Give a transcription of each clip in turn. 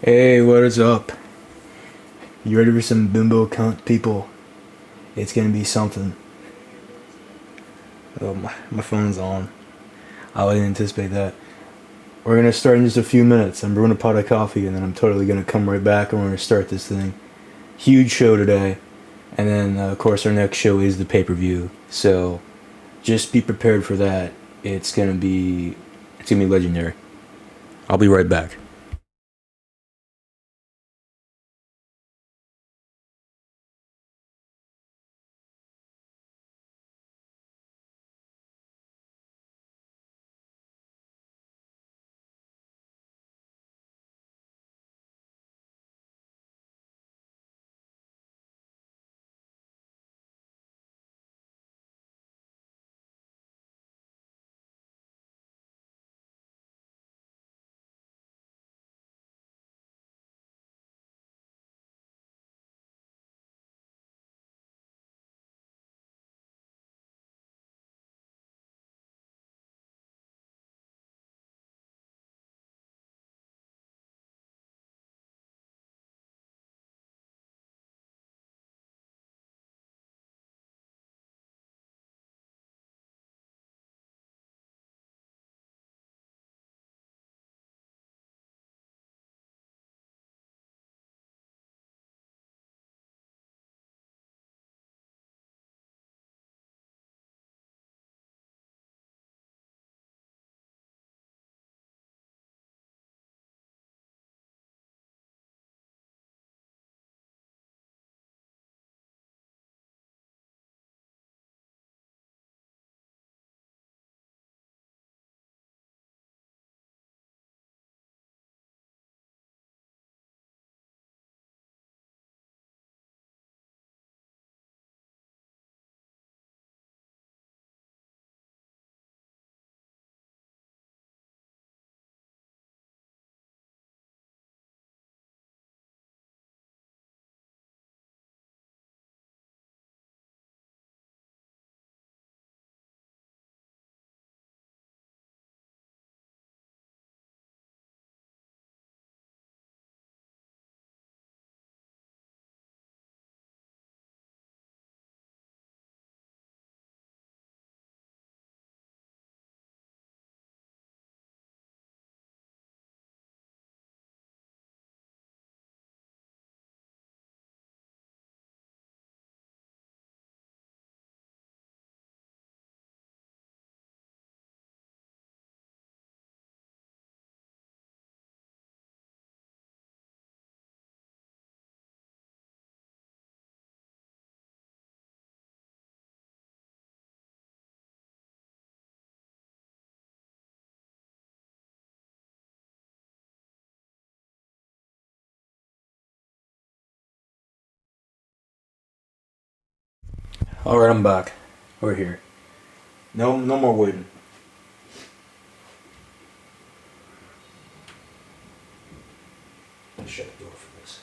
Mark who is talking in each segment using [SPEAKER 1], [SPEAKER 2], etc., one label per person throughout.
[SPEAKER 1] Hey, what is up? You ready for some bimbo cunt people? It's gonna be something. Oh, my phone's on. I didn't anticipate that. We're gonna start in just a few minutes. I'm brewing a pot of coffee and then I'm totally gonna come right back and we're gonna start this thing. Huge show today. And then, of course, our next show is the pay-per-view. So, just be prepared for that. It's gonna be legendary. I'll be right back. Alright, I'm back. We're here. No more waiting. Shut the door for this.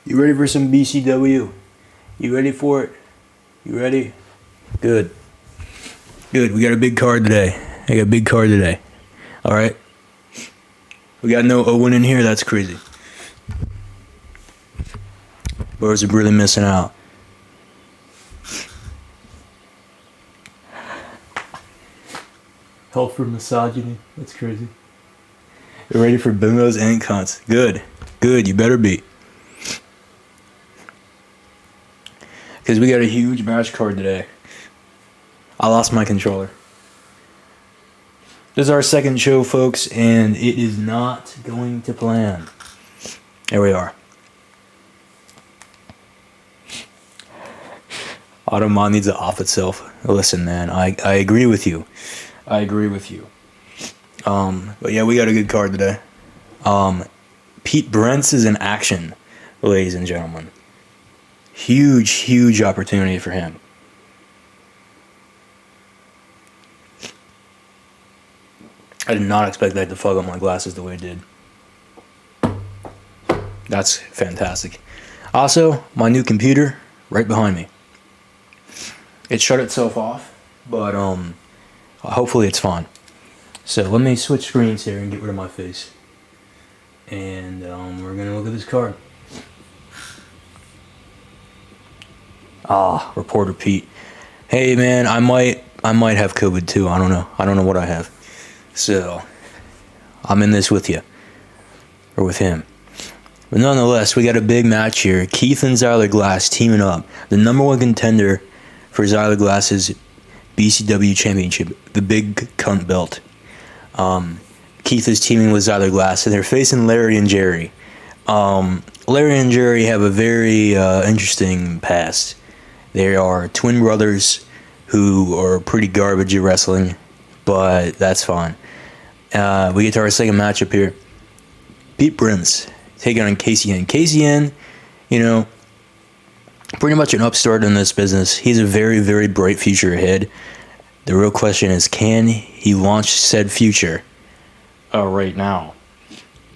[SPEAKER 1] You ready for some BCW? You ready for it? You ready? Good. Good. We got a big card today. I got a big card today. Alright? We got no Owen in here. That's crazy. Boys are really missing out. Help for misogyny. That's crazy. You're ready for bimbos and cunts. Good. Good. You better be. Because we got a huge match card today. I lost my controller. This is our second show, folks, and it is not going to plan. There we are. Automod needs to off itself. Listen, man, I agree with you. I agree with you. But yeah, we got a good card today. Pete Brents is in action, ladies and gentlemen. Huge opportunity for him. I did not expect that to fog up my glasses the way it did. That's fantastic. Also, my new computer right behind me. It shut itself off, but hopefully it's fine. So let me switch screens here and get rid of my face. And we're going to look at this card. Reporter Pete. Hey man, I might have COVID too. I don't know what I have. So I'm in this with you. Or with him. But nonetheless, we got a big match here. Keith and Zyler Glass teaming up. The number one contender for Zyler Glass's BCW championship. The big cunt belt. Keith is teaming with Zyler Glass, and they're facing Larry and Jerry. Larry and Jerry have a very interesting past. They are twin brothers who are pretty garbage at wrestling, but that's fine. We get to our second matchup here. Pete Prince taking on KCN. KCN, pretty much an upstart in this business. He's a very, very bright future ahead. The real question is, can he launch said future right now?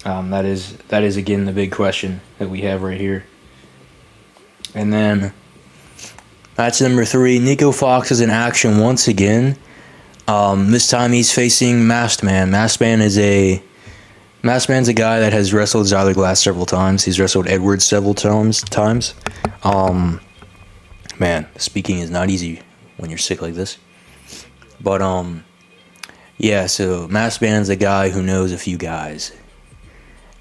[SPEAKER 1] That is again the big question that we have right here. And then match number 3, Nico Fox is in action once again. This time he's facing Masked Man. Masked Man's a guy that has wrestled Zyler Glass several times. He's wrestled Edwards several times. Man, speaking is not easy when you're sick like this. But yeah, so Masked Man's a guy who knows a few guys.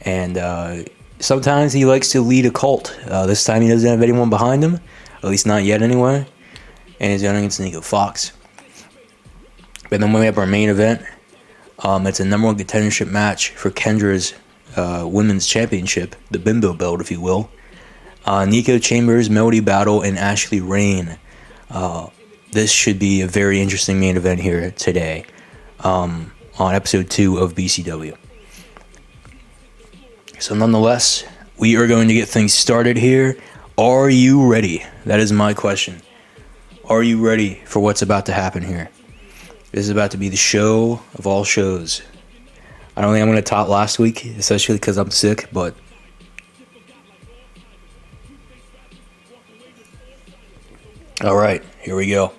[SPEAKER 1] And sometimes he likes to lead a cult. This time he doesn't have anyone behind him. At least not yet anyway. And he's going against Nico Fox. But then we have our main event. It's a number one contendership match for Kendra's women's championship. The Bimbo belt, if you will. Nico Chambers, Melody Battle, and Ashley Rain. This should be a very interesting main event here today. On episode 2 of BCW. So nonetheless, we are going to get things started here. Are you ready? That is my question. Are you ready for what's about to happen here? This is about to be the show of all shows. I don't think I'm going to top last week, especially because I'm sick, but all right, here we go.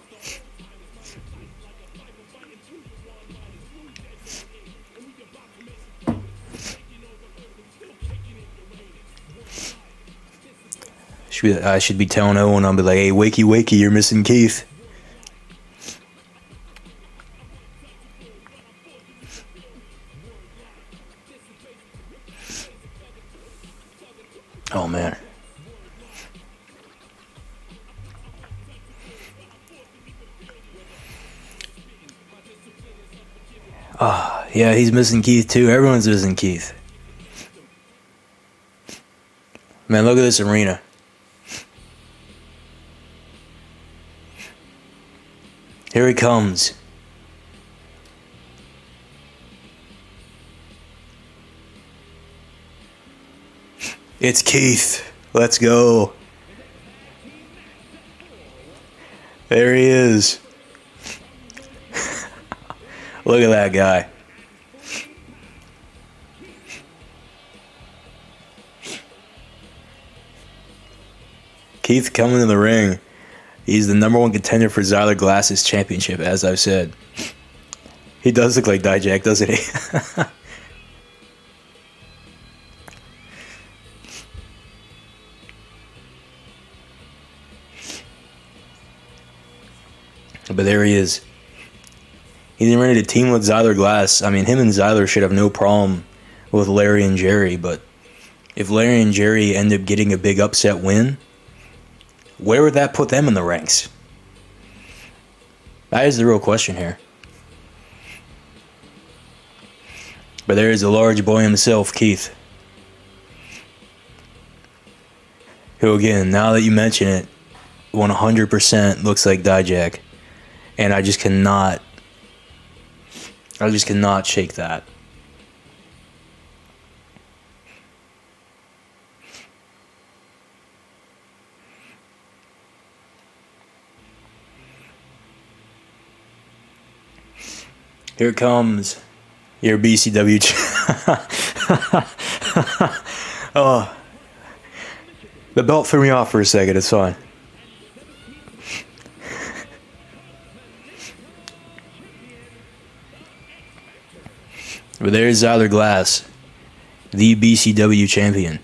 [SPEAKER 1] I should be telling Owen, I'll be like, hey, wakey, wakey, you're missing Keith. Oh, man. Yeah, he's missing Keith, too. Everyone's missing Keith. Man, look at this arena. Here he comes. It's Keith. Let's go. There he is. Look at that guy. Keith coming to the ring. He's the number one contender for Zyler Glass's championship, as I've said. He does look like Dijak, doesn't he? But there he is. He's ready to team with Zyler Glass. I mean, him and Zyler should have no problem with Larry and Jerry, but if Larry and Jerry end up getting a big upset win, where would that put them in the ranks? That is the real question here. But there is the large boy himself, Keith. Who, again, now that you mention it, 100% looks like Dijak. And I just cannot shake that. Here comes your BCW. Oh, the belt threw me off for a second. It's fine. But there's Zyler Glass, the BCW champion.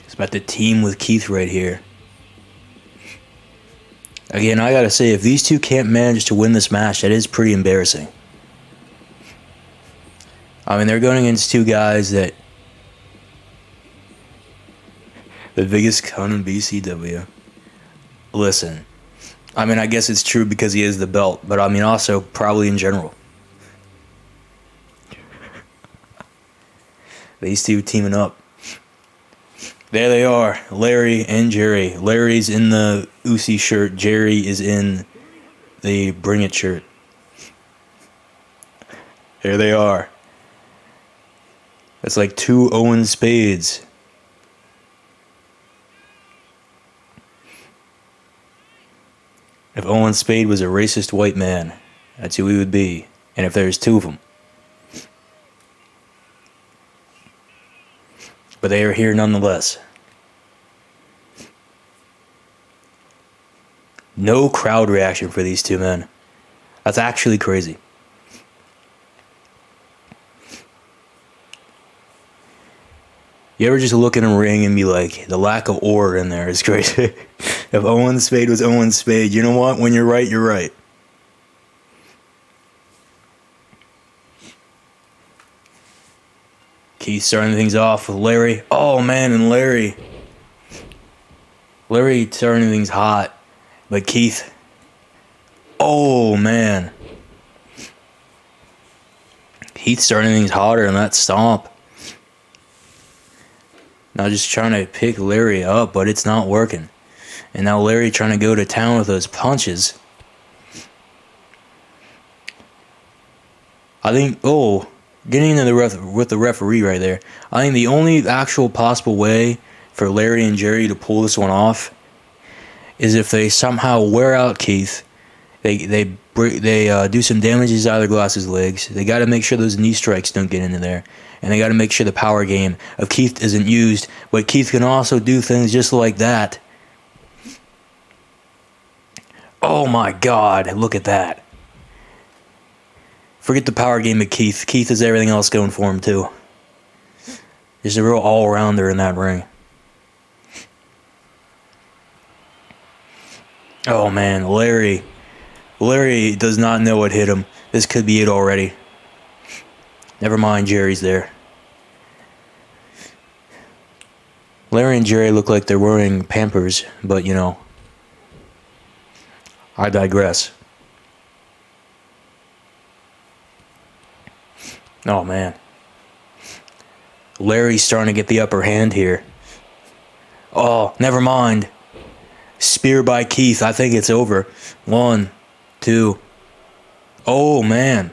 [SPEAKER 1] It's about to team with Keith right here. Again, I gotta say, if these two can't manage to win this match, that is pretty embarrassing. I mean, they're going against two guys that... The biggest cunt in BCW. Listen, I mean, I guess it's true because he is the belt, but I mean also probably in general. These two teaming up. There they are, Larry and Jerry. Larry's in the Usi shirt. Jerry is in the Bring It shirt. Here they are. It's like two Owen Spades. If Owen Spade was a racist white man, that's who he would be. And if there's two of them. But they are here nonetheless. No crowd reaction for these two men. That's actually crazy. You ever just look in a ring and be like, the lack of order in there is crazy. If Owen Spade was Owen Spade, you know what? When you're right, you're right. Keith starting things off with Larry. Oh man, and Larry starting things hot. But Keith, oh man. Keith starting things hotter in that stomp. Now just trying to pick Larry up, but it's not working. And now Larry trying to go to town with those punches. I think, getting into with the referee right there. I think the only actual possible way for Larry and Jerry to pull this one off is if they somehow wear out Keith. They do some damage to Zyler Glass's legs. They got to make sure those knee strikes don't get into there. And they got to make sure the power game of Keith isn't used. But Keith can also do things just like that. Oh my God, look at that. Forget the power game of Keith. Keith has everything else going for him too. Just a real all-rounder in that ring. Oh man, Larry does not know what hit him. This could be it already. Never mind, Jerry's there. Larry and Jerry look like they're wearing Pampers, but you know, I digress. Oh man. Larry's starting to get the upper hand here. Oh, never mind. Spear by Keith. I think it's over. 1, 2. Oh man.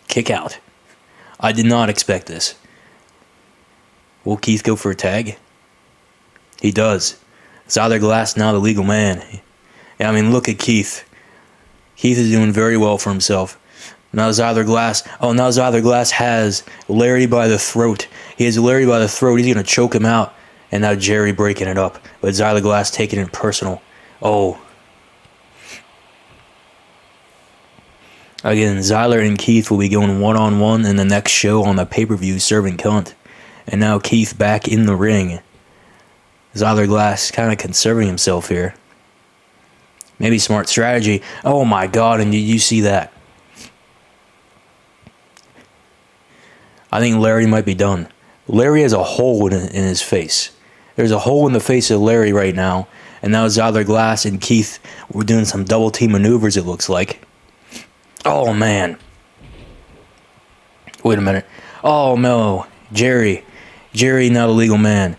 [SPEAKER 1] Kick out. I did not expect this. Will Keith go for a tag? He does. Zyler Glass now the legal man. I mean, look at Keith. Keith is doing very well for himself. Now Zyler Glass has Larry by the throat. He has Larry by the throat. He's going to choke him out. And now Jerry breaking it up. But Zyler Glass taking it personal. Oh. Again, Zyler and Keith will be going one-on-one in the next show on the pay-per-view Serving Cunt. And now Keith back in the ring. Zyler Glass kind of conserving himself here. Maybe smart strategy. Oh my God, and did you see that? I think Larry might be done. Larry has a hole in his face. There's a hole in the face of Larry right now. And now Zyler Glass and Keith were doing some double team maneuvers, it looks like. Oh man. Wait a minute. Oh no. Jerry now the legal man.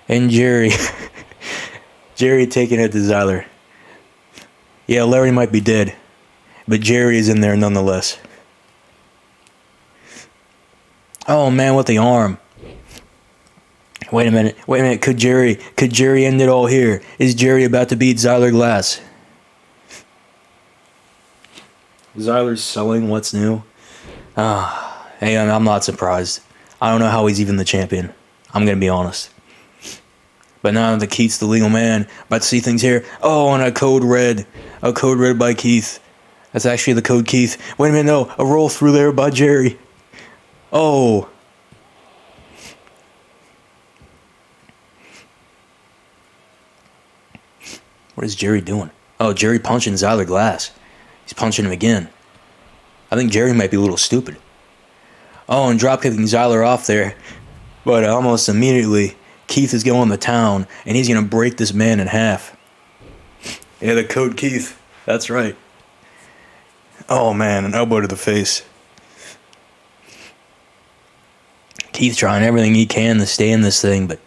[SPEAKER 1] And Jerry taking it to Zyler. Yeah, Larry might be dead. But Jerry is in there nonetheless. Oh man, with the arm. Wait a minute. Could Jerry end it all here? Is Jerry about to beat Zyler Glass? Zyler's selling what's new. Hey, I'm not surprised. I don't know how he's even the champion. I'm going to be honest. But now that Keith's the legal man, about to see things here. Oh, and a code red. A code red by Keith. That's actually the code Keith. Wait a minute, no. A roll through there by Jerry. Oh. What is Jerry doing? Oh, Jerry punching Zyler Glass. He's punching him again. I think Jerry might be a little stupid. Oh, and dropkicking Zyler off there. But almost immediately, Keith is going to town, and he's going to break this man in half. Yeah, the code Keith. That's right. Oh, man, an elbow to the face. Keith trying everything he can to stay in this thing, but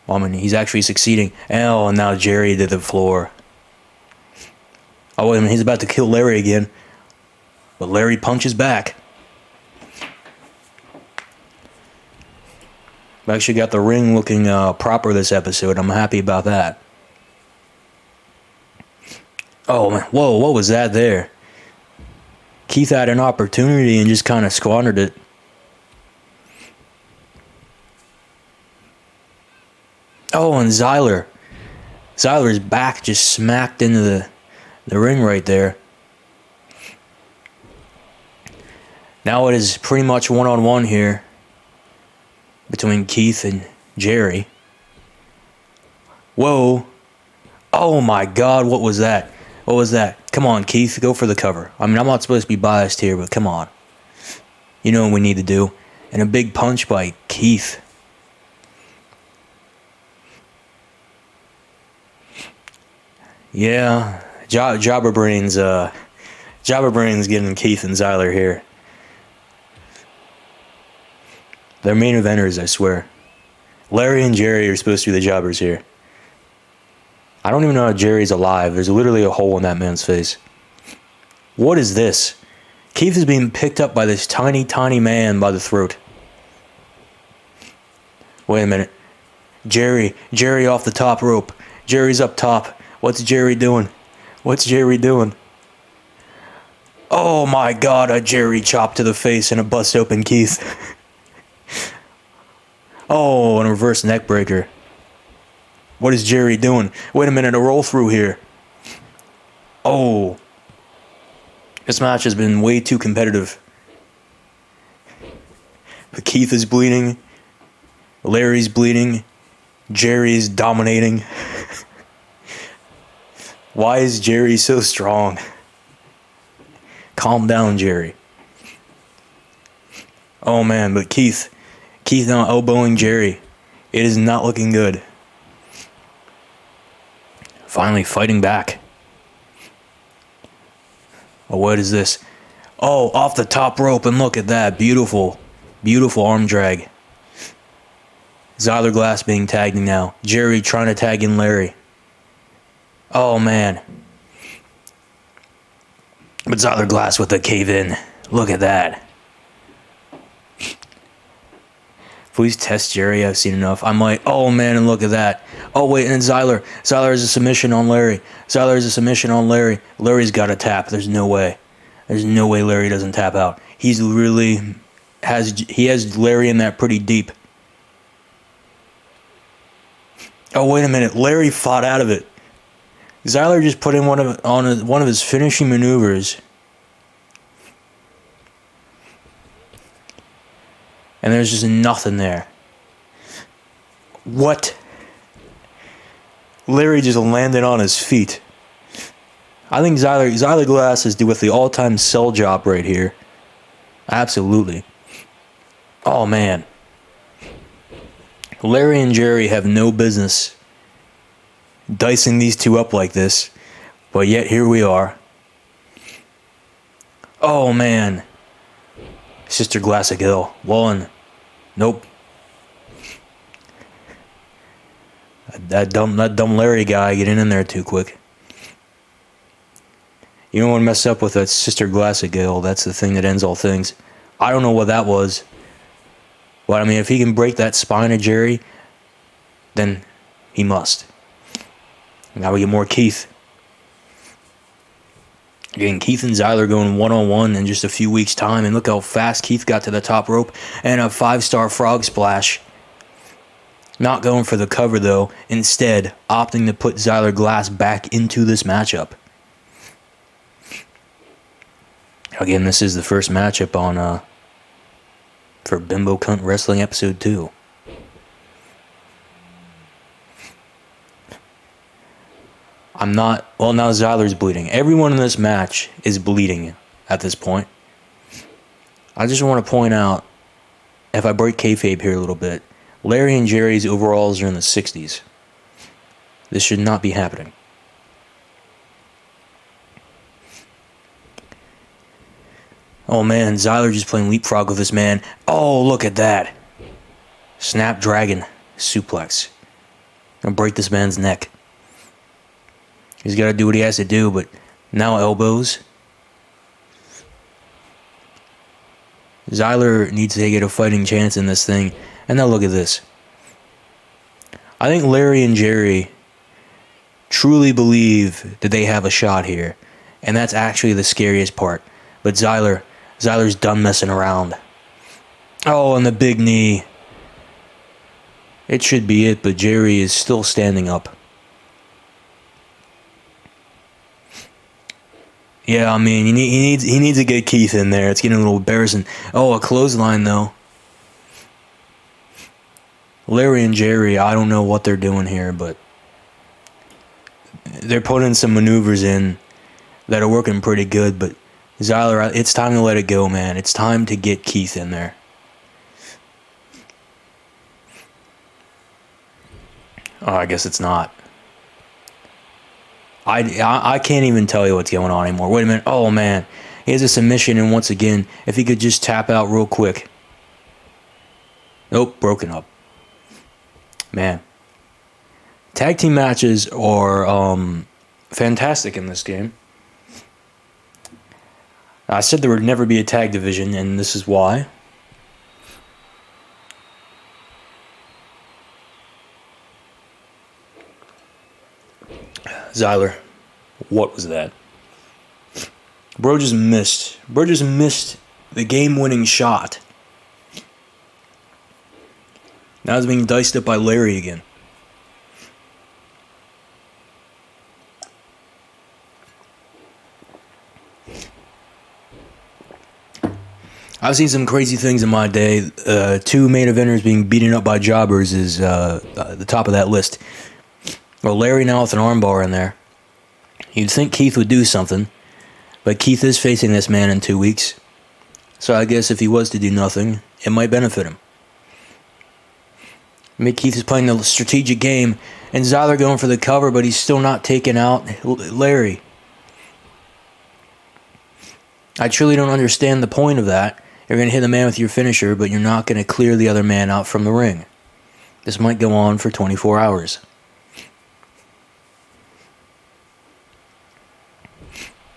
[SPEAKER 1] well, I mean, he's actually succeeding. Oh, and now Jerry to the floor. Oh, wait a minute, he's about to kill Larry again. But Larry punches back. I've actually got the ring looking proper this episode. I'm happy about that. Oh, man. Whoa, what was that there? Keith had an opportunity and just kind of squandered it. Oh, and Zyler. Zyler's back just smacked into the ring right there. Now it is pretty much one-on-one here between Keith and Jerry. Whoa. Oh my God, what was that? What was that? Come on, Keith, go for the cover. I mean, I'm not supposed to be biased here, but come on. You know what we need to do. And a big punch by Keith. Yeah, Jobber Brains getting Keith and Zyler here. They're main eventers, I swear. Larry and Jerry are supposed to be the jobbers here. I don't even know how Jerry's alive. There's literally a hole in that man's face. What is this? Keith is being picked up by this tiny, tiny man by the throat. Wait a minute. Jerry off the top rope. Jerry's up top. What's Jerry doing? What's Jerry doing? Oh my God, a Jerry chop to the face and a bust open Keith. Oh, and a reverse neck breaker. What is Jerry doing? Wait a minute, a roll through here. Oh. This match has been way too competitive. But Keith is bleeding. Larry's bleeding. Jerry's dominating. Why is Jerry so strong? Calm down, Jerry. Oh man, but Keith now elbowing Jerry. It is not looking good. Finally fighting back. Oh, what is this? Oh, off the top rope, and look at that. Beautiful, beautiful arm drag. Zyler Glass being tagged now. Jerry trying to tag in Larry. Oh, man. But Zyler Glass with the cave in. Look at that. Please test Jerry. I've seen enough. I'm like, oh, man, and look at that. Oh, wait, and Zyler. Zyler has a submission on Larry. Zyler has a submission on Larry. Larry's got to tap. There's no way. There's no way Larry doesn't tap out. He has Larry in that pretty deep. Oh, wait a minute. Larry fought out of it. Zyler just put in one of his finishing maneuvers. And there's just nothing there. What? Larry just landed on his feet. I think Zyler Glass is with the all-time sell job right here. Absolutely. Oh, man. Larry and Jerry have no business dicing these two up like this, but yet here we are. Oh, man. Sister Glassick Hill. One. Nope. That dumb Larry guy getting in there too quick. You don't want to mess up with that Sister Glassick Hill. That's the thing that ends all things. I don't know what that was. But I mean, if he can break that spine of Jerry, then he must. Now we get more Keith. Again, Keith and Zyler going one-on-one in just a few weeks' time, and look how fast Keith got to the top rope, and a 5-star frog splash. Not going for the cover, though, instead opting to put Zyler Glass back into this matchup. Again, this is the first matchup on for Bimbo Cunt Wrestling Episode 2. Now Zyler's bleeding. Everyone in this match is bleeding at this point. I just want to point out, if I break kayfabe here a little bit, Larry and Jerry's overalls are in the 60s. This should not be happening. Oh man, Zyler just playing leapfrog with this man. Oh, look at that. Snapdragon suplex. Gonna break this man's neck. He's got to do what he has to do, but now elbows. Zyler needs to get a fighting chance in this thing. And now look at this. I think Larry and Jerry truly believe that they have a shot here. And that's actually the scariest part. But Zyler's done messing around. Oh, and the big knee. It should be it, but Jerry is still standing up. Yeah, I mean, he needs to get Keith in there. It's getting a little embarrassing. Oh, a clothesline, though. Larry and Jerry, I don't know what they're doing here, but they're putting some maneuvers in that are working pretty good. But Zyler, it's time to let it go, man. It's time to get Keith in there. Oh, I guess it's not. I can't even tell you what's going on anymore. Wait a minute. Oh, man. He has a submission, and once again, if he could just tap out real quick. Nope, broken up. Man. Tag team matches are fantastic in this game. I said there would never be a tag division, and this is why. Zyler, what was that? Bro just missed. Bro just missed the game-winning shot. Now he's being diced up by Larry again. I've seen some crazy things in my day. 2 main eventers being beaten up by jobbers is the top of that list. Well, Larry now with an armbar in there. You'd think Keith would do something, but Keith is facing this man in 2 weeks. So I guess if he was to do nothing, it might benefit him. Keith is playing the strategic game, and Zyler going for the cover, but he's still not taking out Larry. I truly don't understand the point of that. You're going to hit the man with your finisher, but you're not going to clear the other man out from the ring. This might go on for 24 hours.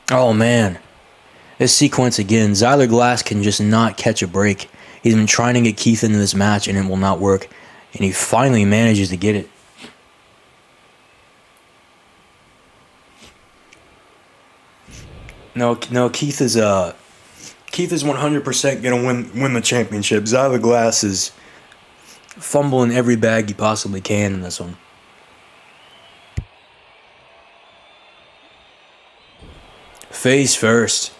[SPEAKER 1] Oh, man. This sequence again. Zyler Glass can just not catch a break. He's been trying to get Keith into this match, and it will not work. And he finally manages to get it. No, Keith is 100% gonna win the championship. Zyler Glass is fumbling every bag he possibly can in this one. Face first.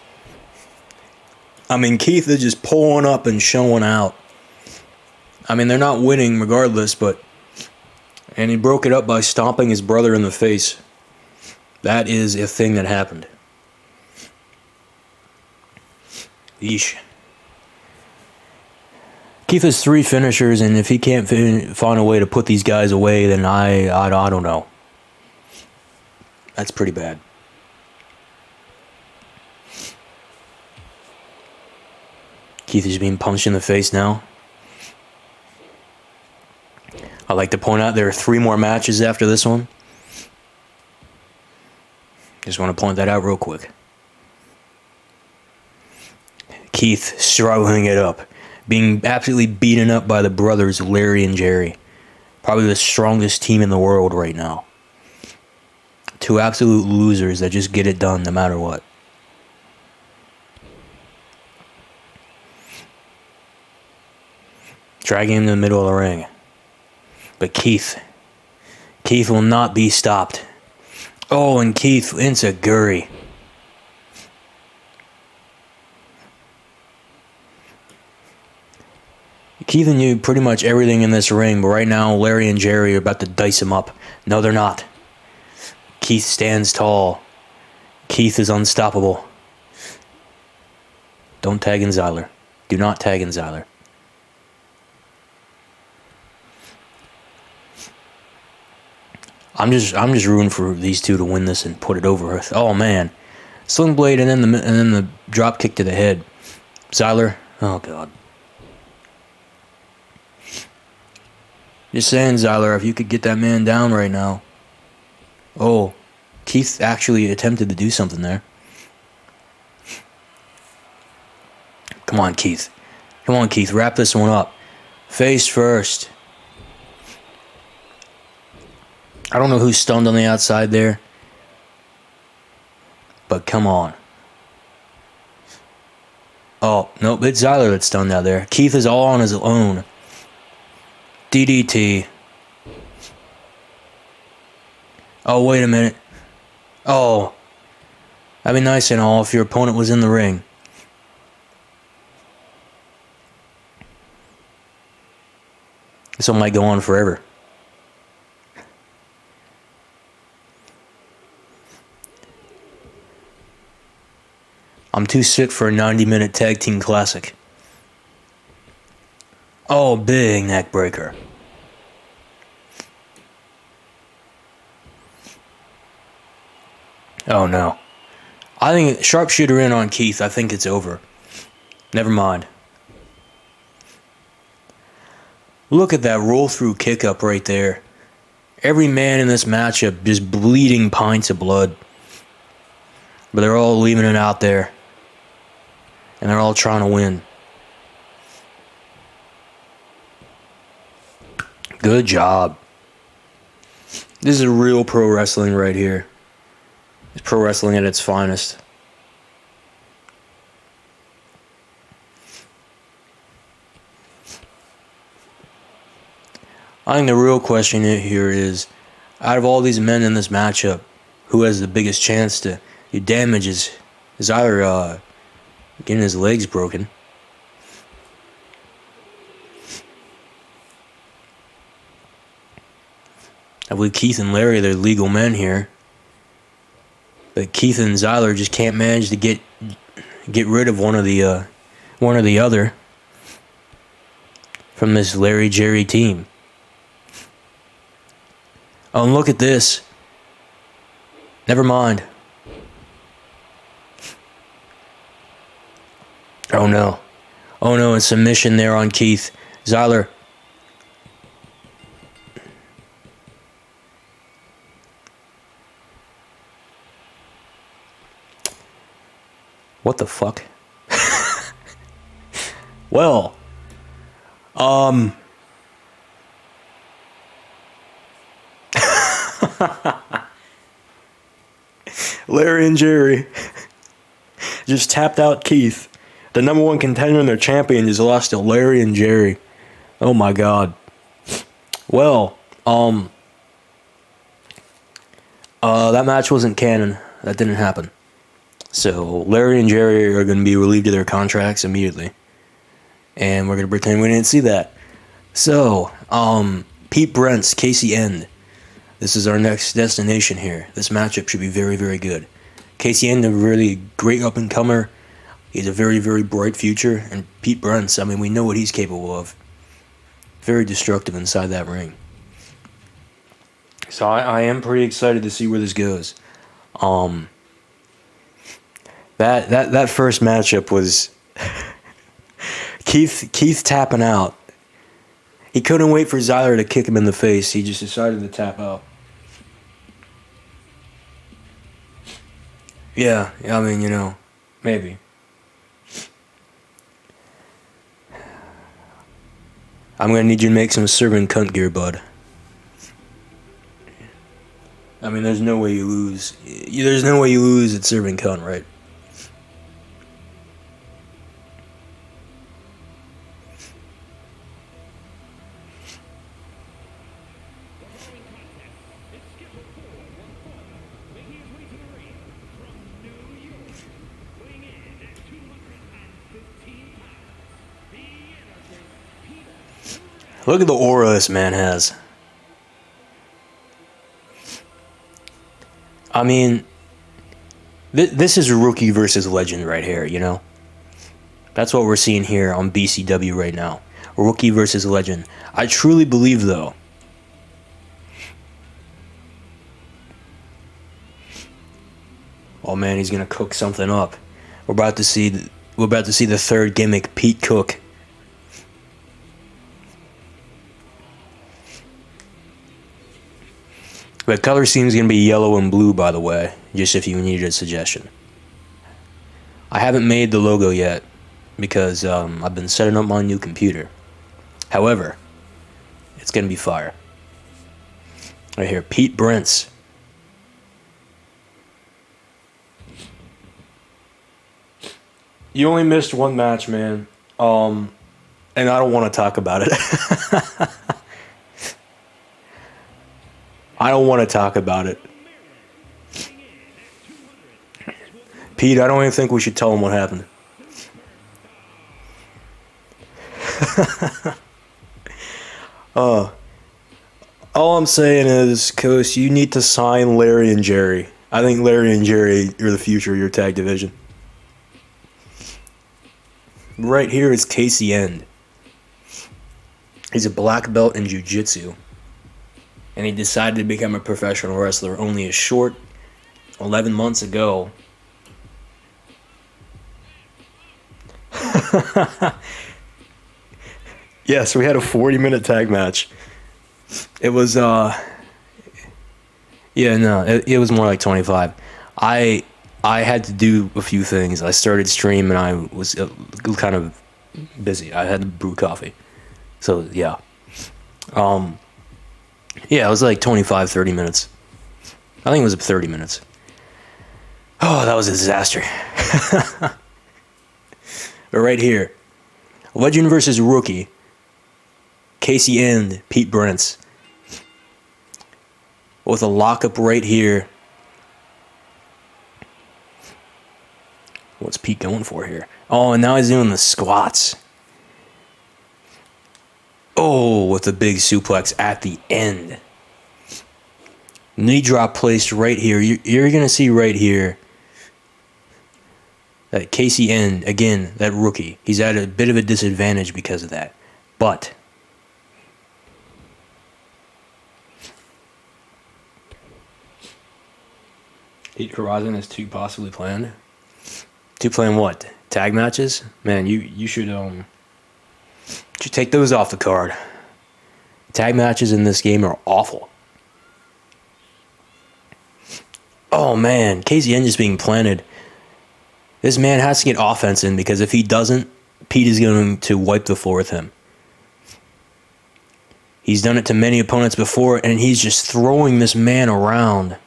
[SPEAKER 1] I mean, Keith is just pulling up and showing out. I mean, they're not winning regardless, but... And he broke it up by stomping his brother in the face. That is a thing that happened. Yeesh. Keith has 3 finishers, and if he can't find a way to put these guys away, then I don't know. That's pretty bad. Keith is being punched in the face now. I'd like to point out there are 3 more matches after this one. Just want to point that out real quick. Keith struggling it up. Being absolutely beaten up by the brothers Larry and Jerry. Probably the strongest team in the world right now. 2 absolute losers that just get it done no matter what. dragging him to the middle of the ring. But Keith will not be stopped. Oh, and Keith enziguri. Keith knew pretty much everything in this ring, but right now Larry and Jerry are about to dice him up. No, they're not. Keith stands tall. Keith is unstoppable. Don't tag in Zyler. Do not tag in Zyler. I'm just rooting for these two to win this and put it over with. Oh man, Sling Blade and then the drop kick to the head. Zyler, oh god. Just saying, Zyler, if you could get that man down right now. Oh, Keith actually attempted to do something there. Come on, Keith. Come on, Keith. Wrap this one up. Face first. I don't know who's stunned on the outside there. But come on. Oh, nope. It's Zyler that's stunned out there. Keith is all on his own. DDT. Oh, wait a minute. Oh. That'd be nice and all if your opponent was in the ring. This one might go on forever. I'm too sick for a 90-minute tag team classic. Oh, big neck breaker. Oh no. I think sharpshooter in on Keith. I think it's over. Never mind. Look at that roll through kick up right there. Every man in this matchup just bleeding pints of blood. But they're all leaving it out there. And they're all trying to win. Good job. This is real pro wrestling right here. It's pro wrestling at its finest. I think the real question here is, out of all these men in this matchup, who has the biggest chance to do damage is either getting his legs broken. I believe Keith and Larry, they're legal men here. But Keith and Zyler just can't manage to get rid of one or the other from this Larry Jerry team. Oh, and look at this. Never mind. Oh no. Oh no, and submission there on Keith. Zyler. What the fuck? Well, Larry and Jerry just tapped out Keith. The number one contender and their champion just lost to Larry and Jerry. Oh my god. Well, that match wasn't canon. That didn't happen. So Larry and Jerry are going to be relieved of their contracts immediately. And we're going to pretend we didn't see that. So, Pete Brent's Casey End. This is our next destination here. This matchup should be very, very good. Casey End, a really great up-and-comer. He's a very, very bright future. And Pete Brent's, I mean, we know what he's capable of. Very destructive inside that ring. So I am pretty excited to see where this goes. That first matchup was Keith tapping out. He couldn't wait for Zyler to kick him in the face. He just decided to tap out. Yeah, I mean, you know, maybe. I'm gonna need you to make some serving cunt gear, bud. I mean, there's no way you lose. There's no way you lose at serving cunt, right? Look at the aura this man has. I mean, this is rookie versus legend right here, you know? That's what we're seeing here on BCW right now. Rookie versus legend. I truly believe, though, oh man, he's gonna cook something up. We're about to see the third gimmick, Pete Cook. The color scheme is gonna be yellow and blue, by the way, just if you needed a suggestion. I haven't made the logo yet because I've been setting up my new computer. However, it's gonna be fire. Right here, Pete Brents. You only missed one match, man. And I don't want to talk about it. I don't want to talk about it. Pete, I don't even think we should tell him what happened. All I'm saying is, Coast, you need to sign Larry and Jerry. I think Larry and Jerry are the future of your tag division. Right here is Casey End. He's a black belt in jiu-jitsu. And he decided to become a professional wrestler only a short 11 months ago. Yes, we had a 40-minute tag match. It was, it was more like 25. I had to do a few things. I started stream and I was kind of busy. I had to brew coffee. So, yeah. Yeah, it was like 25, 30 minutes. I think it was 30 minutes. Oh, that was a disaster. But right here, legend versus rookie. Casey End, Pete Brents. With a lockup right here. What's Pete going for here? Oh, and now he's doing the squats. Oh, with a big suplex at the end. Knee drop placed right here. You're going to see right here that Casey End, again, that rookie, he's at a bit of a disadvantage because of that. But Heat Horizon has two possibly planned. Two playing what? Tag matches? Man, you should take those off the card. Tag matches in this game are awful. Oh man, Casey End just being planted. This man has to get offense in because if he doesn't, Pete is going to wipe the floor with him. He's done it to many opponents before and he's just throwing this man around.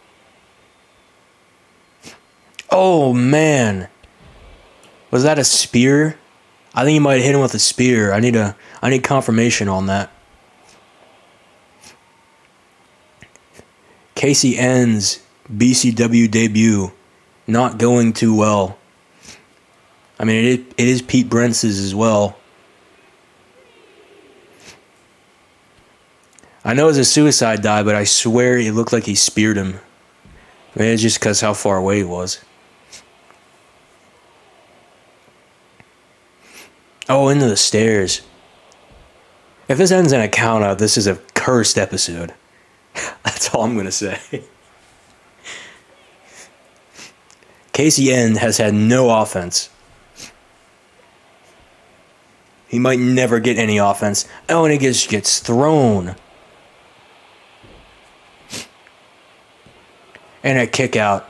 [SPEAKER 1] Oh man. Was that a spear? I think he might have hit him with a spear. I need confirmation on that. Casey End's BCW debut not going too well. I mean, it is Pete Brents' as well. I know it was a suicide dive, but I swear it looked like he speared him. Maybe it's just because how far away he was. Oh, into the stairs. If this ends in a count out, this is a cursed episode. That's all I'm going to say. Casey End has had no offense. He might never get any offense. Oh, and he gets thrown. And a kick out.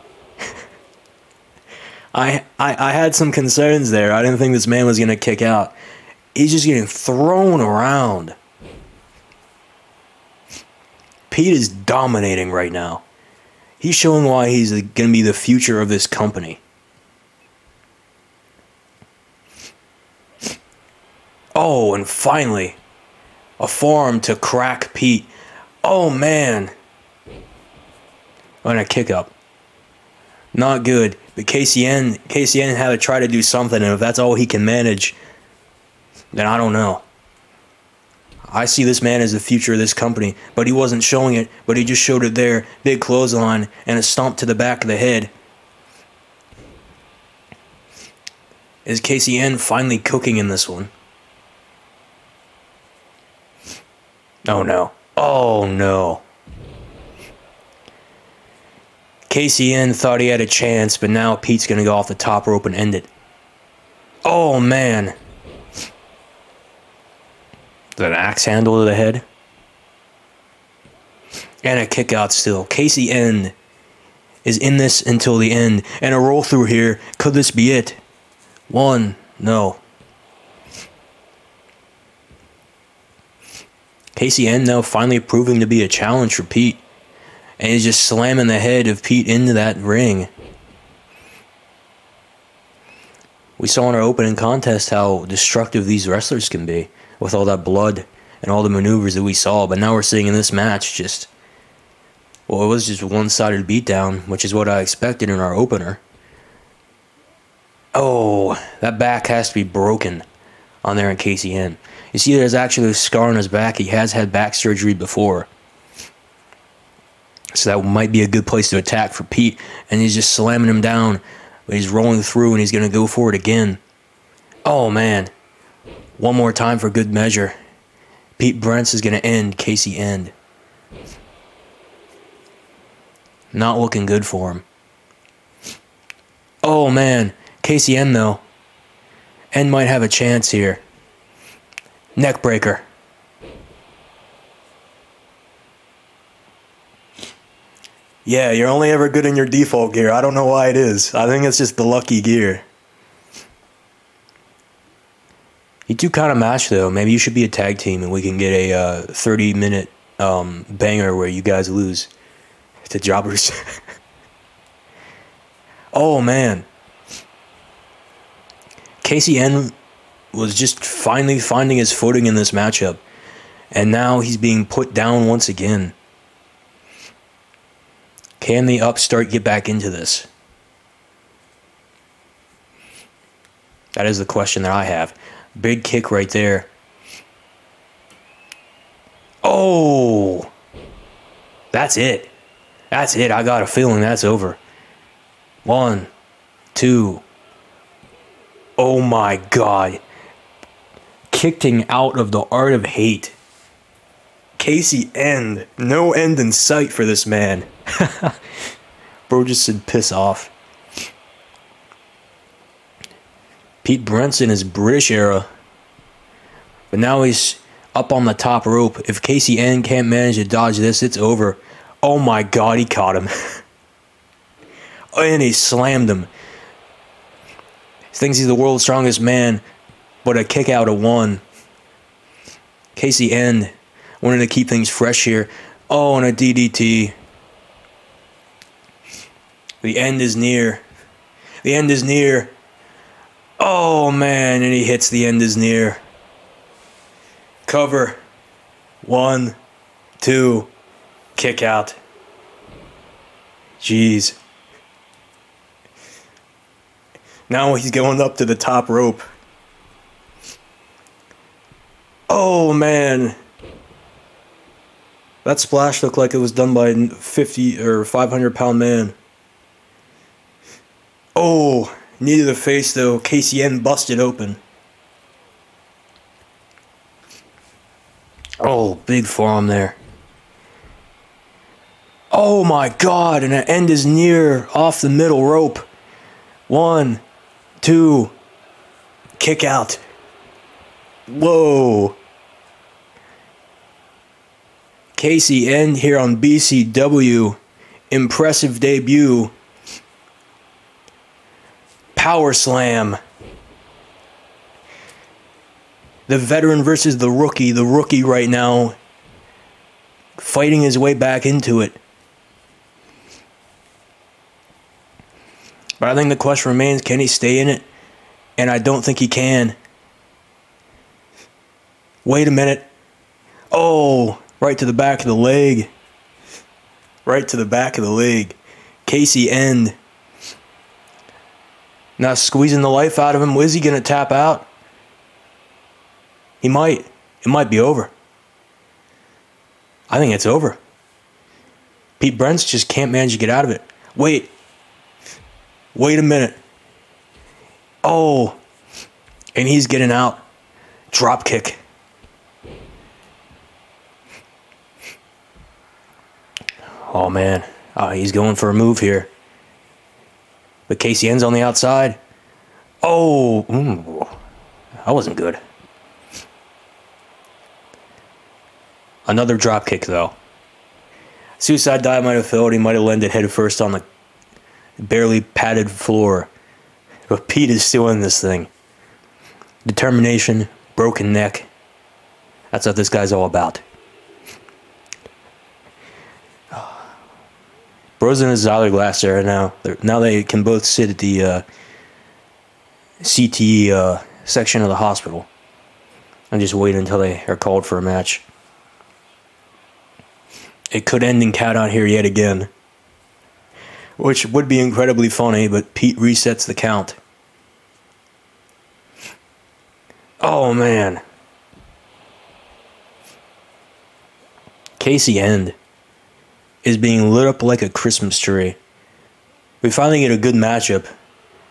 [SPEAKER 1] I had some concerns there. I didn't think this man was going to kick out. He's just getting thrown around. Pete is dominating right now. He's showing why he's going to be the future of this company. Oh, and finally, a forearm to crack Pete. Oh, man. And a kick up. Not good. But Casey End had to try to do something, and if that's all he can manage, then I don't know. I see this man as the future of this company, but he wasn't showing it, but he just showed it there. Big clothesline and a stomp to the back of the head. Is KCN finally cooking in this one? Oh no. Oh no. KCN thought he had a chance, but now Pete's going to go off the top rope and end it. Oh man. An axe handle to the head. And a kick out still. KCN is in this until the end. And a roll through here. Could this be it? One. No. KCN now finally proving to be a challenge for Pete. And he's just slamming the head of Pete into that ring. We saw in our opening contest how destructive these wrestlers can be with all that blood and all the maneuvers that we saw. But now we're seeing in this match just, well, it was just a one-sided beatdown, which is what I expected in our opener. Oh, that back has to be broken on there in KCN. You see there's actually a scar on his back. He has had back surgery before. So that might be a good place to attack for Pete. And he's just slamming him down. But he's rolling through and he's going to go for it again. Oh, man. One more time for good measure. Pete Brents is going to end KCN. Not looking good for him. Oh, man. KCN, though. N might have a chance here. Neckbreaker. Yeah, you're only ever good in your default gear. I don't know why it is. I think it's just the lucky gear. You two kind of match, though. Maybe you should be a tag team and we can get a 30-minute banger where you guys lose to jobbers. Oh, man. KCN was just finally finding his footing in this matchup. And now he's being put down once again. Can the upstart get back into this? That is the question that I have. Big kick right there. Oh! That's it. That's it. I got a feeling that's over. 1, 2. Oh my God. Kicking out of the Art of Hate. Casey End. No end in sight for this man. Bro just said piss off. Pete Brent's in his British era. But now he's up on the top rope. If KCN can't manage to dodge this, it's over. Oh my God, he caught him. And he slammed him. He thinks he's the world's strongest man, but a kick out of one. KCN wanted to keep things fresh here. Oh, and a DDT. The end is near. The end is near. Oh, man, and he hits the end is near. Cover. 1, 2. Kick out. Jeez. Now he's going up to the top rope. Oh, man. That splash looked like it was done by a 50 or 500 pound man. Oh, knee to the face though. KCN busted open. Oh, big forearm there. Oh my God, and the end is near off the middle rope. 1, 2, kick out. Whoa. KCN here on BCW. Impressive debut. Power slam. The veteran versus the rookie. The rookie right now fighting his way back into it. But I think the question remains, can he stay in it? And I don't think he can. Wait a minute. Oh, right to the back of the leg. Right to the back of the leg. KCN. Now squeezing the life out of him. Is he going to tap out? He might. It might be over. I think it's over. Pete Brents just can't manage to get out of it. Wait a minute. Oh, and he's getting out. Drop kick. Oh, man. He's going for a move here. But KCN's on the outside. Oh, that wasn't good. Another drop kick, though. Suicide dive might have failed. He might have landed head first on the barely padded floor. But Pete is still in this thing. Determination, broken neck. That's what this guy's all about. Bros in his Zyler glass there now. Now they can both sit at the CTE section of the hospital and just wait until they are called for a match. It could end in count out here yet again, which would be incredibly funny, but Pete resets the count. Oh, man. Casey End is being lit up like a Christmas tree. We finally get a good matchup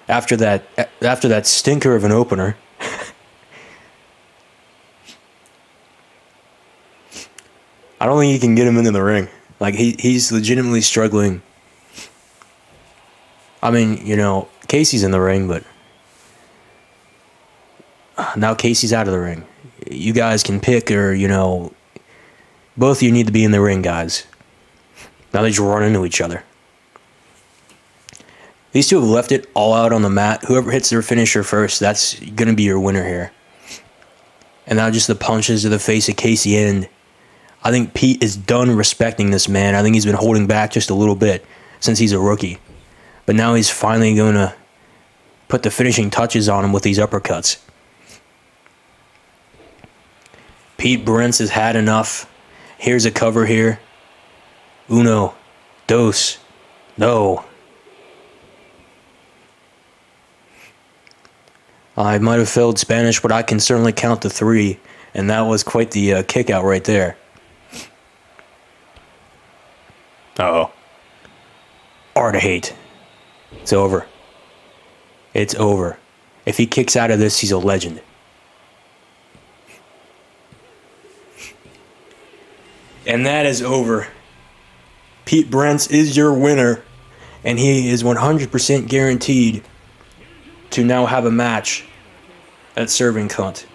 [SPEAKER 1] after that stinker of an opener. I don't think you can get him into the ring. Like, he's legitimately struggling. I mean, you know, Casey's in the ring, but now Casey's out of the ring. You guys can pick, or, you know, both of you need to be in the ring, guys. Now they just run into each other. These two have left it all out on the mat. Whoever hits their finisher first, that's going to be your winner here. And now just the punches to the face of Casey End. I think Pete is done respecting this man. I think he's been holding back just a little bit since he's a rookie. But now he's finally going to put the finishing touches on him with these uppercuts. Pete Brents has had enough. Here's a cover here. Uno. Dos. No. I might have failed Spanish, but I can certainly count to 3. And that was quite the kick out right there. Uh-oh. Art of hate. It's over. It's over. If he kicks out of this, he's a legend. And that is over. Pete Brents is your winner. And he is 100% guaranteed to now have a match at Serving Cunt.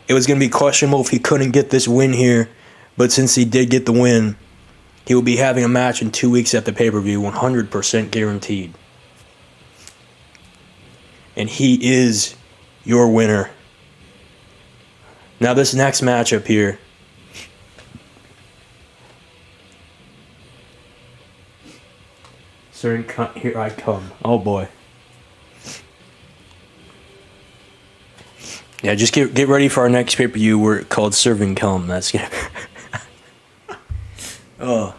[SPEAKER 1] It was going to be questionable if he couldn't get this win here. But since he did get the win, he will be having a match in 2 weeks at the pay-per-view, 100% guaranteed. And he is your winner. Now this next matchup here. Certain cunt, here I come. Oh boy. Yeah, just get ready for our next pay-per-view. We're called Serving Cum. That's gonna. Oh,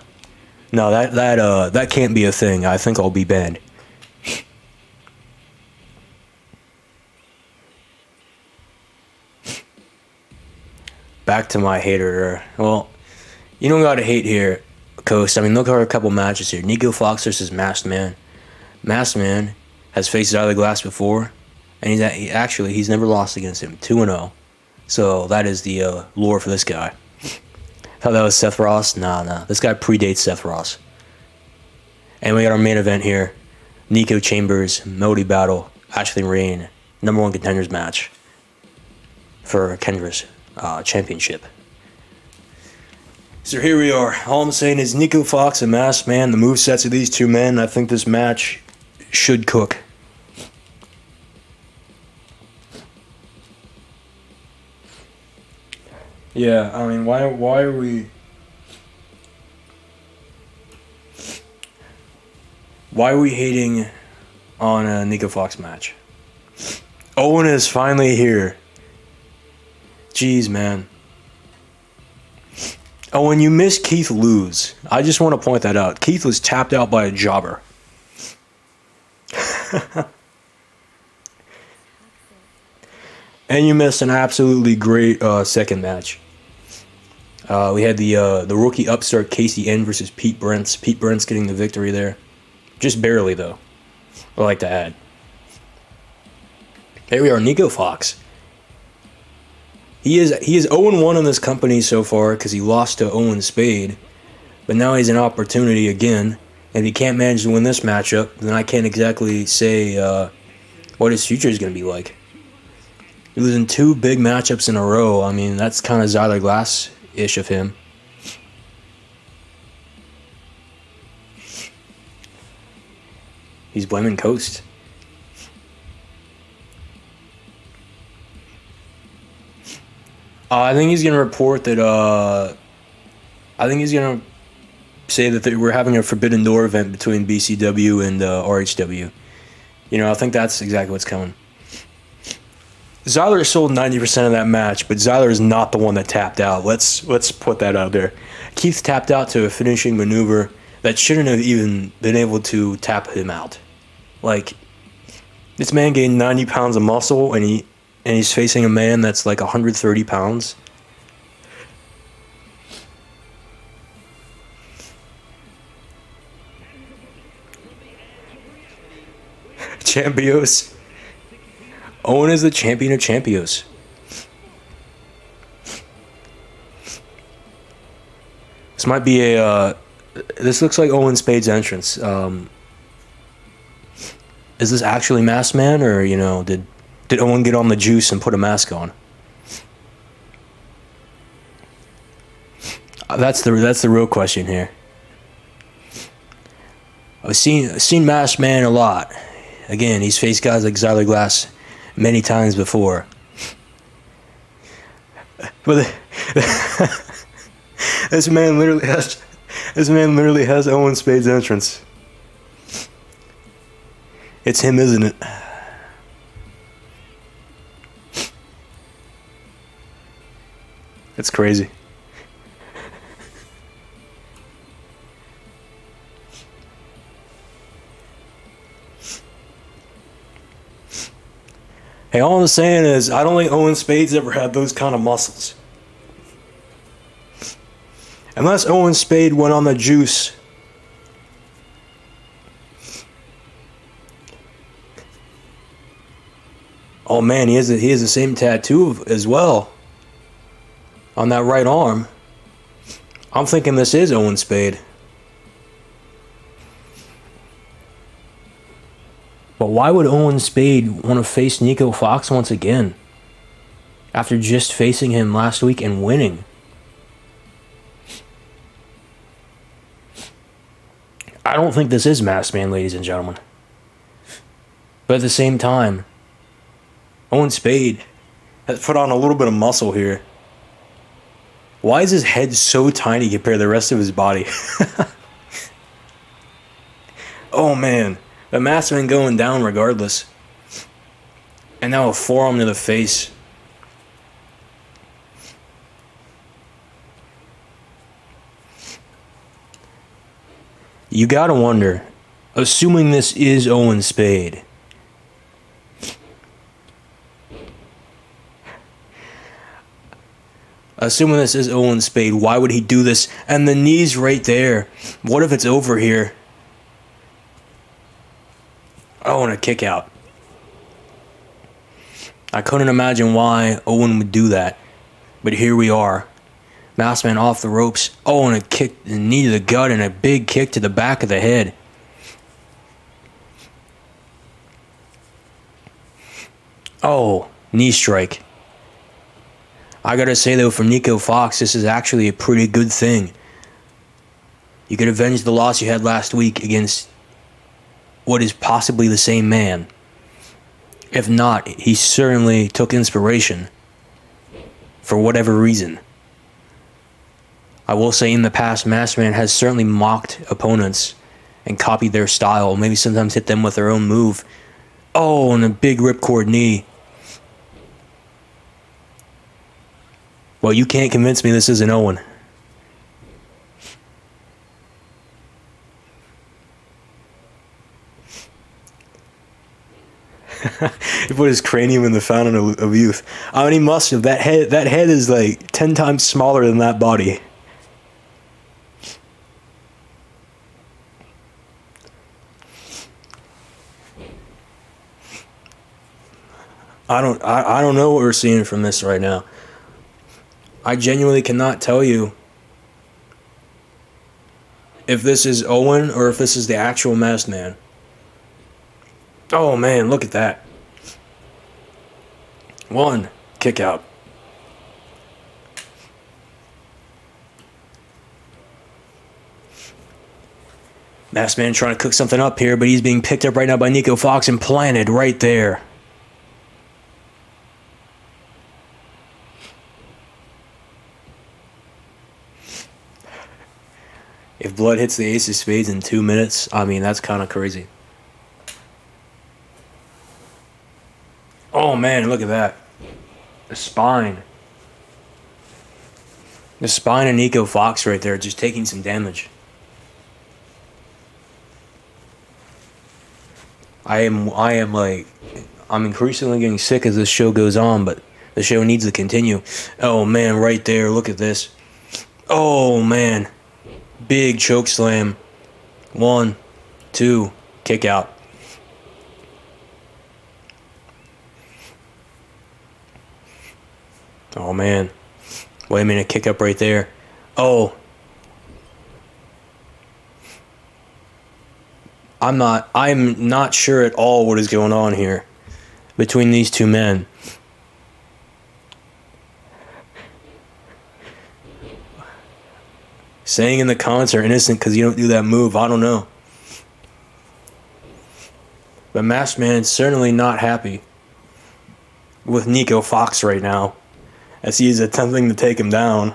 [SPEAKER 1] no, that can't be a thing. I think I'll be banned. Back to my hater. Well, you don't gotta hate here, Coast. I mean, look at a couple matches here. Nico Fox versus Masked Man. Masked Man has faced Zyler Glass before, and he's never lost against him. 2-0. So that is the lore for this guy. Thought that was Seth Ross? Nah. This guy predates Seth Ross. And we got our main event here. Nico Chambers, Melody Battle, Ashley Rain, #1 contenders match for Kendra's championship. So here we are. All I'm saying is Nico Fox and Masked Man, the movesets of these two men, I think this match should cook. Yeah, I mean, why are we... Why are we hating on a Nico Fox match? Owen is finally here. Jeez, man. Owen, you missed Keith lose. I just want to point that out. Keith was tapped out by a jobber. And you missed an absolutely great second match. We had the rookie upstart Casey N versus Pete Brents. Pete Brents getting the victory there, just barely though. I like to add. Here we are, Nico Fox. He is 0-1 in this company so far because he lost to Owen Spade, but now he's an opportunity again. And if he can't manage to win this matchup, then I can't exactly say what his future is going to be like. Losing 2 big matchups in a row, I mean, that's kind of Zyler Glass-ish of him. He's blaming Coast. I think he's going to report that, I think he's going to say that we're having a Forbidden Door event between BCW and RHW. You know, I think that's exactly what's coming. Zyler sold 90% of that match, but Zyler is not the one that tapped out. Let's put that out there. Keith tapped out to a finishing maneuver that shouldn't have even been able to tap him out. Like, this man gained 90 pounds of muscle, and he's facing a man that's like 130 pounds. Champios. Owen is the champion of Champios. This might be a... this looks like Owen Spade's entrance. Is this actually Masked Man, or, you know, did Owen get on the juice and put a mask on? That's the real question here. I've seen Masked Man a lot. Again, he's faced guys like Zyler Glass many times before. But this man literally has Owen Spade's entrance. It's him, isn't it? It's crazy. Hey, all I'm saying is, I don't think Owen Spade's ever had those kind of muscles. Unless Owen Spade went on the juice. Oh man, he has the same tattoo as well on that right arm. I'm thinking this is Owen Spade. But why would Owen Spade want to face Nico Fox once again? After just facing him last week and winning. I don't think this is Masked Man, ladies and gentlemen. But at the same time, Owen Spade has put on a little bit of muscle here. Why is his head so tiny compared to the rest of his body? Oh man. The Masked Man going down regardless. And now a forearm to the face. You gotta wonder, assuming this is Owen Spade, why would he do this? And the knee's right there. What if it's over here? Oh, and a kick out. I couldn't imagine why Owen would do that. But here we are. Masked Man off the ropes. Oh, and a kick, a knee to the gut, and a big kick to the back of the head. Oh, knee strike. I gotta say though, for Nico Fox, this is actually a pretty good thing. You could avenge the loss you had last week against what is possibly the same man. If not, he certainly took inspiration for whatever reason. I will say in the past, Masked Man has certainly mocked opponents and copied their style, maybe sometimes hit them with their own move. Oh, and a big ripcord knee. Well, you can't convince me this isn't Owen. He put his cranium in the fountain of youth. I mean, he must have. That head is like 10 times smaller than that body. I don't know what we're seeing from this right now. I genuinely cannot tell you if this is Owen or if this is the actual Masked Man. Oh man, look at that. 1 kick out. Masked Man trying to cook something up here, but he's being picked up right now by Nico Fox and planted right there. If Blood hits the Ace of Spades in 2 minutes, I mean, that's kind of crazy. Oh man, look at that. The spine. The spine of Nico Fox right there, just taking some damage. I'm increasingly getting sick as this show goes on, but the show needs to continue. Oh man, right there, look at this. Oh man. Big choke slam. 1, 2, kick out. Oh man. Wait a minute, kick up right there. Oh. I'm not sure at all what is going on here between these two men. Saying in the comments are innocent because you don't do that move. I don't know. But Masked Man is certainly not happy with Nico Fox right now, as he is attempting to take him down.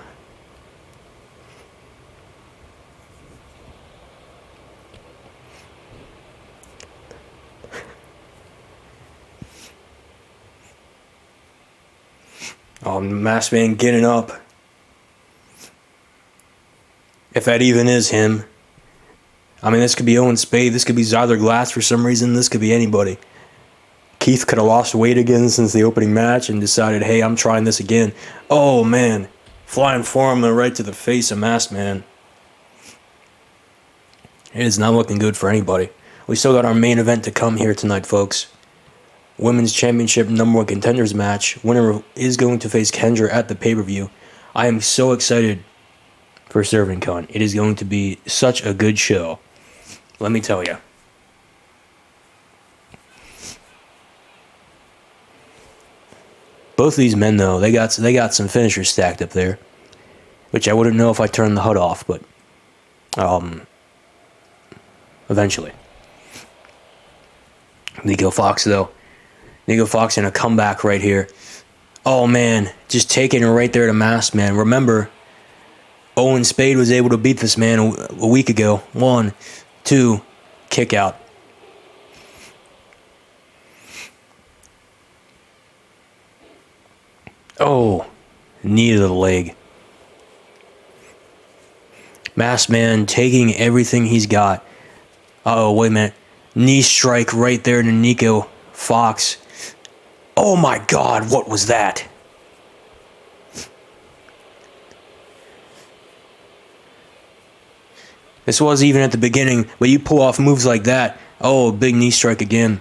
[SPEAKER 1] Oh, Masked Man getting up. If that even is him. I mean, this could be Owen Spade. This could be Zyler Glass for some reason. This could be anybody. Keith could have lost weight again since the opening match and decided, hey, I'm trying this again. Oh, man. Flying forearm right to the face of Masked Man. It is not looking good for anybody. We still got our main event to come here tonight, folks. Women's Championship #1 Contenders match. Winner is going to face Kendra at the pay-per-view. I am so excited for ServantCon. It is going to be such a good show. Let me tell you. Both of these men, though, they got some finishers stacked up there, which I wouldn't know if I turned the HUD off, but eventually. Nico Fox, though. Nico Fox in a comeback right here. Oh, man. Just taking it right there to Masked Man. Remember, Owen Spade was able to beat this man a week ago. 1, 2, kick out. Oh, knee to the leg. Masked Man taking everything he's got. Oh, wait a minute. Knee strike right there to Nico Fox. Oh my God, what was that? This was even at the beginning, but you pull off moves like that. Oh, big knee strike again.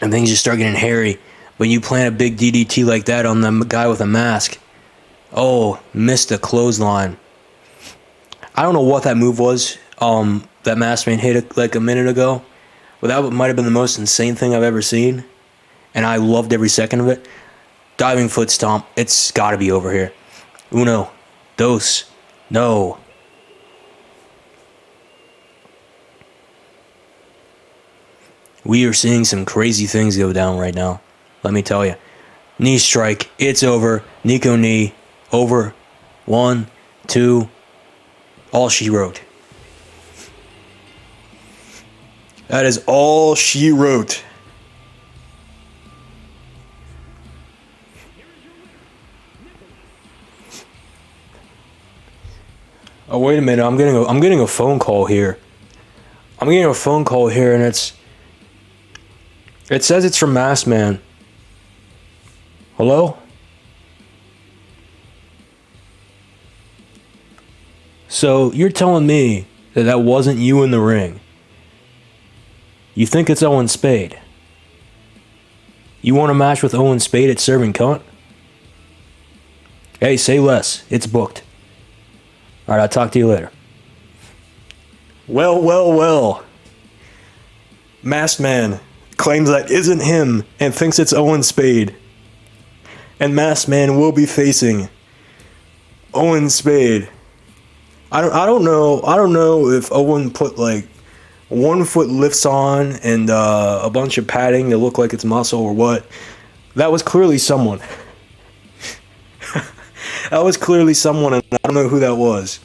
[SPEAKER 1] And things just start getting hairy. But you plant a big DDT like that on the guy with a mask. Oh, missed a clothesline. I don't know what that move was. That Masked Man hit like a minute ago. But that might have been the most insane thing I've ever seen. And I loved every second of it. Diving foot stomp. It's got to be over here. Uno. Dos. No. We are seeing some crazy things go down right now. Let me tell you. Knee strike. It's over. Nico knee. Over. 1, 2. All she wrote. That is all she wrote. Oh, wait a minute. I'm getting a phone call here. And it's It says it's from Masked Man. Hello? So you're telling me that that wasn't you in the ring? You think it's Owen Spade? You want a match with Owen Spade at Serving Cunt? Hey, say less. It's booked. Alright, I'll talk to you later. Well. Masked Man claims that isn't him and thinks it's Owen Spade. And Masked Man will be facing Owen Spade. I don't know if Owen put like 1 foot lifts on and a bunch of padding to look like it's muscle or what. That was clearly someone. That was clearly someone, and I don't know who that was.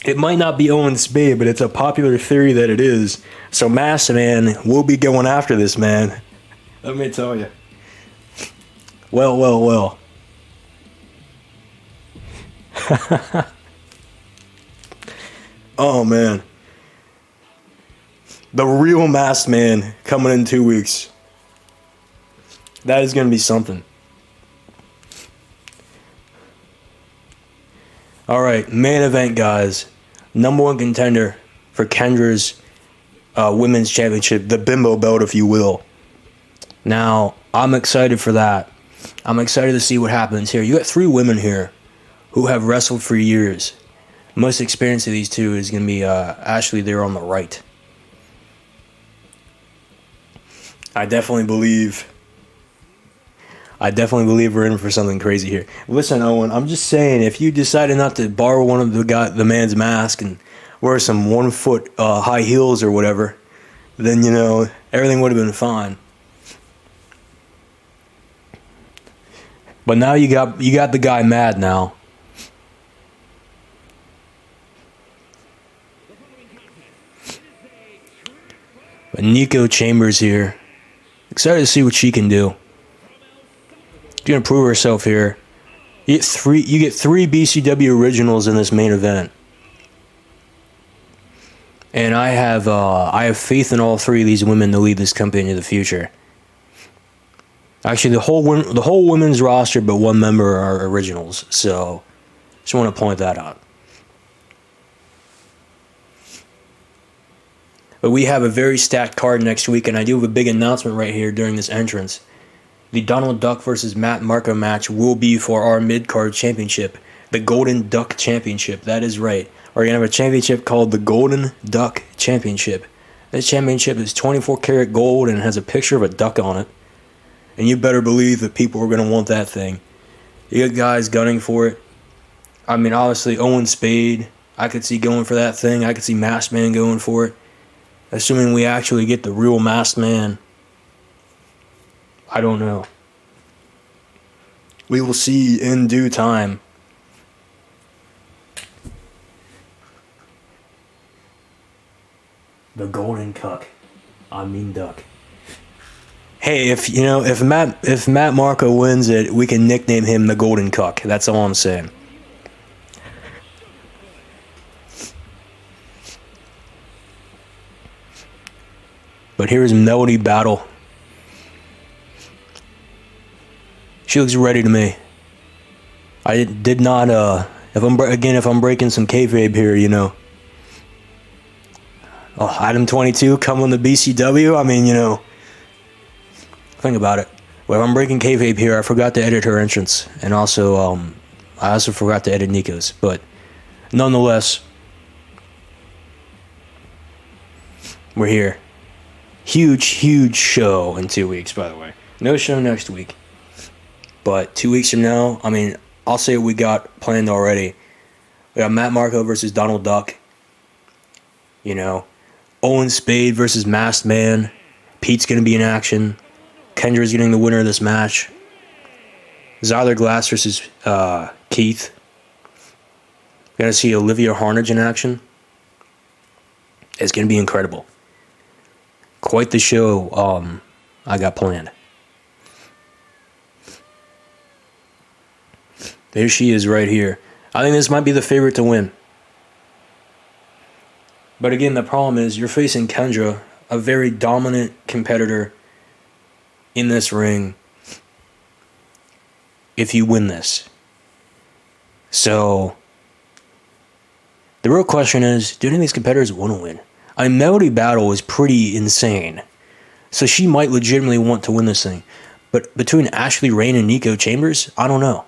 [SPEAKER 1] It might not be Owen Spade, but it's a popular theory that it is. So Masked Man will be going after this man. Let me tell you. Well. Oh man. The real Masked Man coming in 2 weeks. That is going to be something. Alright, main event, guys. Number 1 contender for Kendra's women's championship, the bimbo belt, if you will. Now, I'm excited for that. I'm excited to see what happens here. You got 3 women here who have wrestled for years. Most experienced of these 2 is going to be Ashley there on the right. I definitely believe we're in for something crazy here. Listen, Owen, I'm just saying, if you decided not to borrow one of the man's mask and wear some 1 foot high heels or whatever, then, you know, everything would have been fine. But now you got the guy mad now. But Nico Chambers here. Excited to see what she can do. She's gonna prove herself here. You get three BCW originals in this main event. And I have faith in all 3 of these women to lead this company into the future. Actually, the whole women's roster, but 1 member are originals. So, just want to point that out. But we have a very stacked card next week, and I do have a big announcement right here during this entrance. The Donald Duck versus Matt Marco match will be for our mid-card championship, the Golden Duck Championship. That is right. We're going to have a championship called the Golden Duck Championship. This championship is 24 karat gold and has a picture of a duck on it. And you better believe that people are going to want that thing. You got guys gunning for it. I mean, obviously, Owen Spade, I could see going for that thing. I could see Masked Man going for it. Assuming we actually get the real Masked Man. I don't know. We will see in due time. The Golden Cuck. I mean Duck. Hey, if Matt Marco wins it, we can nickname him the Golden Cuck. That's all I'm saying. But here's Melody Battle. She looks ready to me. I did not, if I'm breaking some kayfabe here, you know. Oh, Item 22 come on the BCW? I mean, you know. Think about it. Well, if I'm breaking kayfabe here, I forgot to edit her entrance. And also, I also forgot to edit Nico's. But, nonetheless, we're here. Huge show in 2 weeks, by the way. No show next week. But 2 weeks from now, I mean, I'll say what we got planned already. We got Matt Marco versus Donald Duck. You know, Owen Spade versus Masked Man. Pete's going to be in action. Kendra's getting the winner of this match. Zyler Glass versus Keith. We're going to see Olivia Harnage in action. It's going to be incredible. Quite the show I got planned. There she is right here. I think this might be the favorite to win. But again, the problem is you're facing Kendra, a very dominant competitor in this ring if you win this. So, the real question is, do any of these competitors want to win? I mean, Melody Battle is pretty insane. So she might legitimately want to win this thing. But between Ashley Rain and Nico Chambers, I don't know.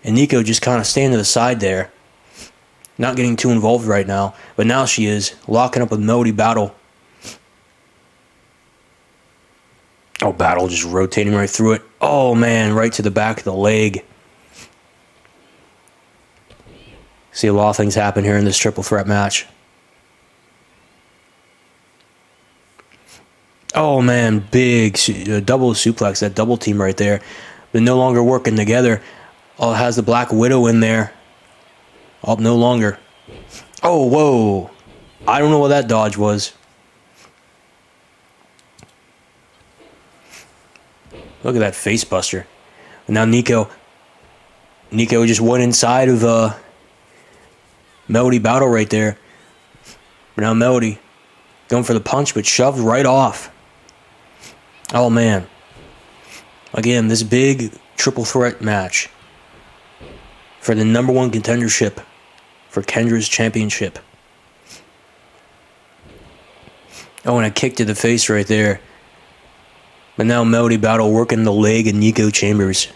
[SPEAKER 1] And Nico just kind of staying to the side there. Not getting too involved right now. But now she is locking up with Melody Battle. Oh, Battle just rotating right through it. Oh, man, right to the back of the leg. See a lot of things happen here in this triple threat match. Oh, man, big double suplex, that double team right there. They're no longer working together. Oh, it has the Black Widow in there. Oh, no longer. Oh, whoa. I don't know what that dodge was. Look at that face buster. And now Nico just went inside of Melody Battle right there. But now Melody going for the punch, but shoved right off. Oh, man. Again, this big triple threat match for the number one contendership for Kendra's championship. Oh, and a kick to the face right there. But now Melody Battle working the leg of Nico Chambers.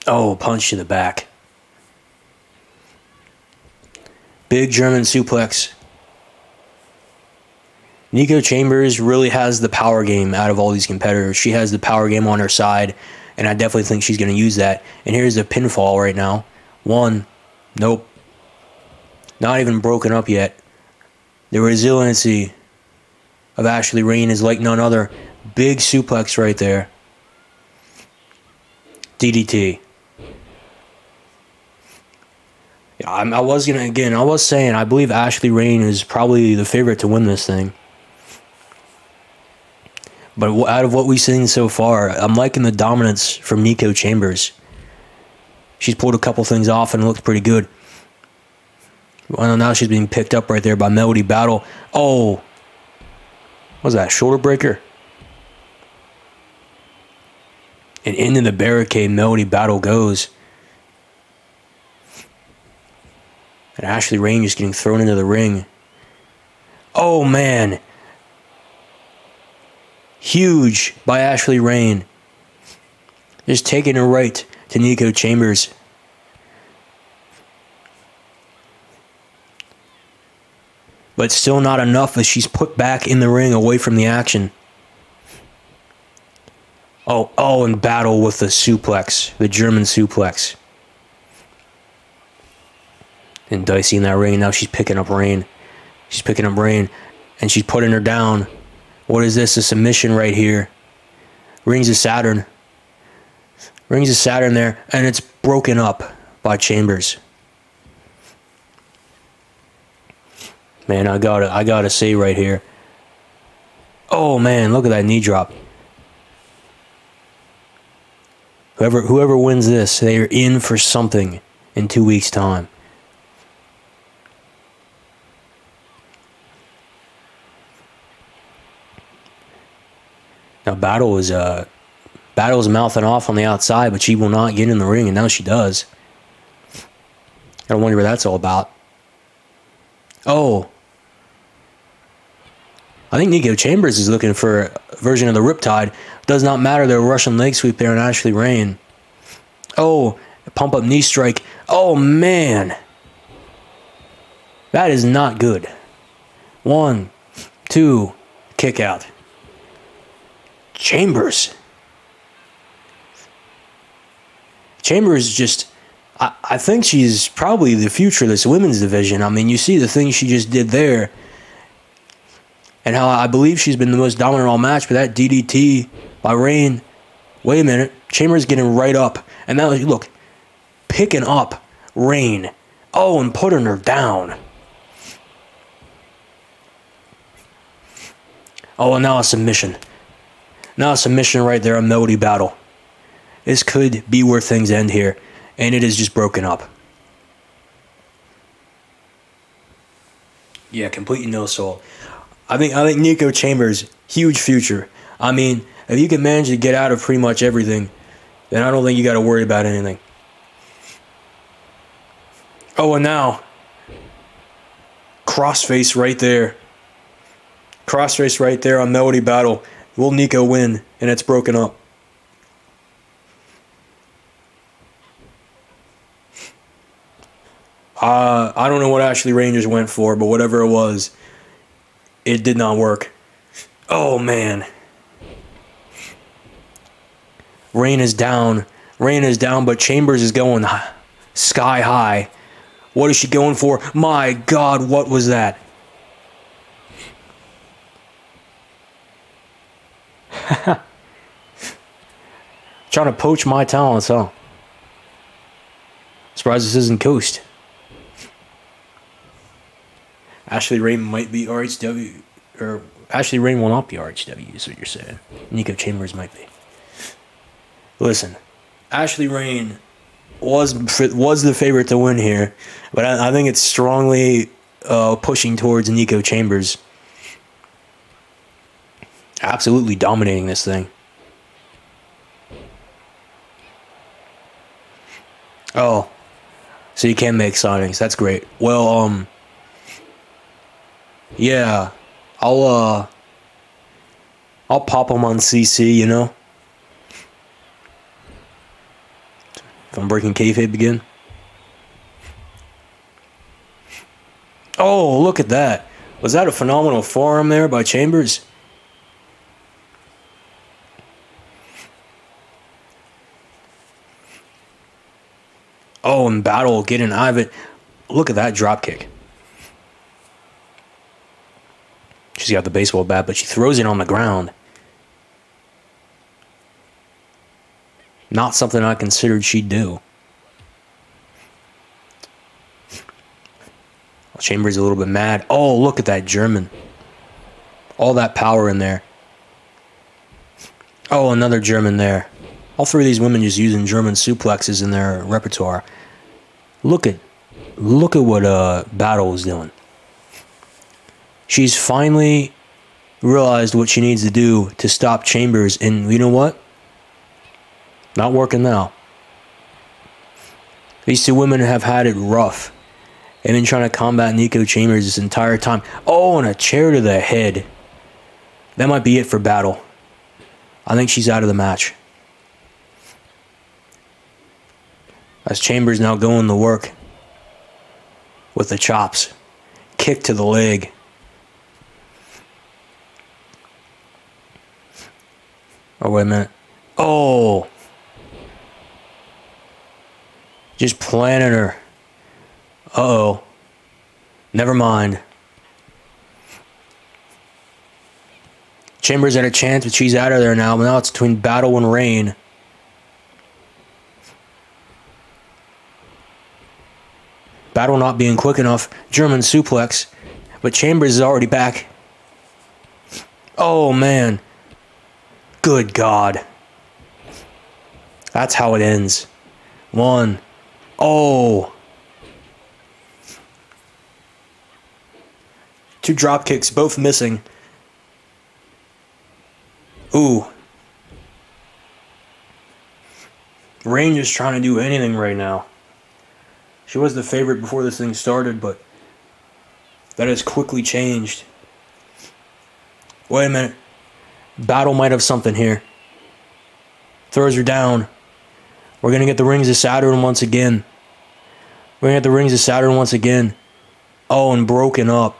[SPEAKER 1] Oh, punch to the back. Big German suplex. Nico Chambers really has the power game out of all these competitors. She has the power game on her side, and I definitely think she's going to use that. And here's the pinfall right now. One. Nope. Not even broken up yet. The resiliency of Ashley Rain is like none other. Big suplex right there. DDT. Yeah, I was saying, I believe Ashley Rain is probably the favorite to win this thing. But out of what we've seen so far, I'm liking the dominance from Nico Chambers. She's pulled a couple things off and looked pretty good. Well, now she's being picked up right there by Melody Battle. Oh, what was that, shoulder breaker? And into the barricade, Melody Battle goes. And Ashley Rain just getting thrown into the ring. Oh, man. Huge by Ashley Rain. Just taking her right to Nico Chambers. But still not enough as she's put back in the ring away from the action. Oh, and Battle with the suplex. The German suplex. And Dicey in that ring, and now she's picking up Rain. She's picking up Rain, and she's putting her down. What is this? A submission right here. Rings of Saturn. Rings of Saturn there, and it's broken up by Chambers. Man, I gotta say right here. Oh man, look at that knee drop. Whoever wins this, they are in for something in 2 weeks' time. Now Battle is mouthing off on the outside, but she will not get in the ring, and now she does. I wonder what that's all about. Oh. I think Nico Chambers is looking for a version of the Riptide. Does not matter, the Russian leg sweep there on Ashley Rain. Oh, pump up knee strike. Oh, man. That is not good. 1, 2, kick out. Chambers just, I think she's probably the future of this women's division. I mean, you see the things she just did there, and how I believe she's been the most dominant all match, but that DDT by Rain, wait a minute, Chambers getting right up, and now look, picking up Rain, oh, and putting her down. Oh, and now a submission. Now a submission right there, a Melody Battle. This could be where things end here. and it is just broken up. Yeah, completely no soul. I think Nico Chambers, huge future. I mean, if you can manage to get out of pretty much everything, then I don't think you got to worry about anything. Oh, and now, crossface right there. Crossface right there on Melody Battle. Will Nico win? And it's broken up. I don't know what Ashley Rangers went for, but whatever it was, it did not work. Oh, man. Rain is down, but Chambers is going sky high. What is she going for? My God, what was that? Trying to poach my talents, huh? Surprised this isn't Coast. Ashley Rain might be RHW, or Ashley Rain will not be RHW, is what you're saying. Nico Chambers might be. Listen, Ashley Rain was the favorite to win here, but I think it's strongly pushing towards Nico Chambers. Absolutely dominating this thing. Oh, so you can make signings. That's great. Well, yeah, I'll pop them on CC, you know. If I'm breaking kayfabe again. Oh, look at that. Was that a phenomenal forearm there by Chambers? Oh, and Battle getting out of it. Look at that drop kick. She's got the baseball bat, but she throws it on the ground. Not something I considered she'd do. Chambers a little bit mad. Oh, look at that German. All that power in there. Oh, another German there. All three of these women just using German suplexes in their repertoire. Look at what Battle is doing. She's finally realized what she needs to do to stop Chambers, and you know what? Not working now. These two women have had it rough. They've been trying to combat Nico Chambers this entire time. Oh, and a chair to the head. That might be it for Battle. I think she's out of the match. As Chambers now going to work with the chops. Kick to the leg. Oh, wait a minute. Oh. Just planning her. Uh-oh. Never mind. Chambers had a chance, but she's out of there now. But now it's between Battle and Rain. Battle not being quick enough. German suplex. But Chambers is already back. Oh, man. Good God. That's how it ends. One. Oh. Two drop kicks, both missing. Ooh. Rain just trying to do anything right now. She was the favorite before this thing started, but that has quickly changed. Wait a minute. Battle might have something here. Throws her down. We're going to get the Rings of Saturn once again. We're going to get the Rings of Saturn once again. Oh, and broken up.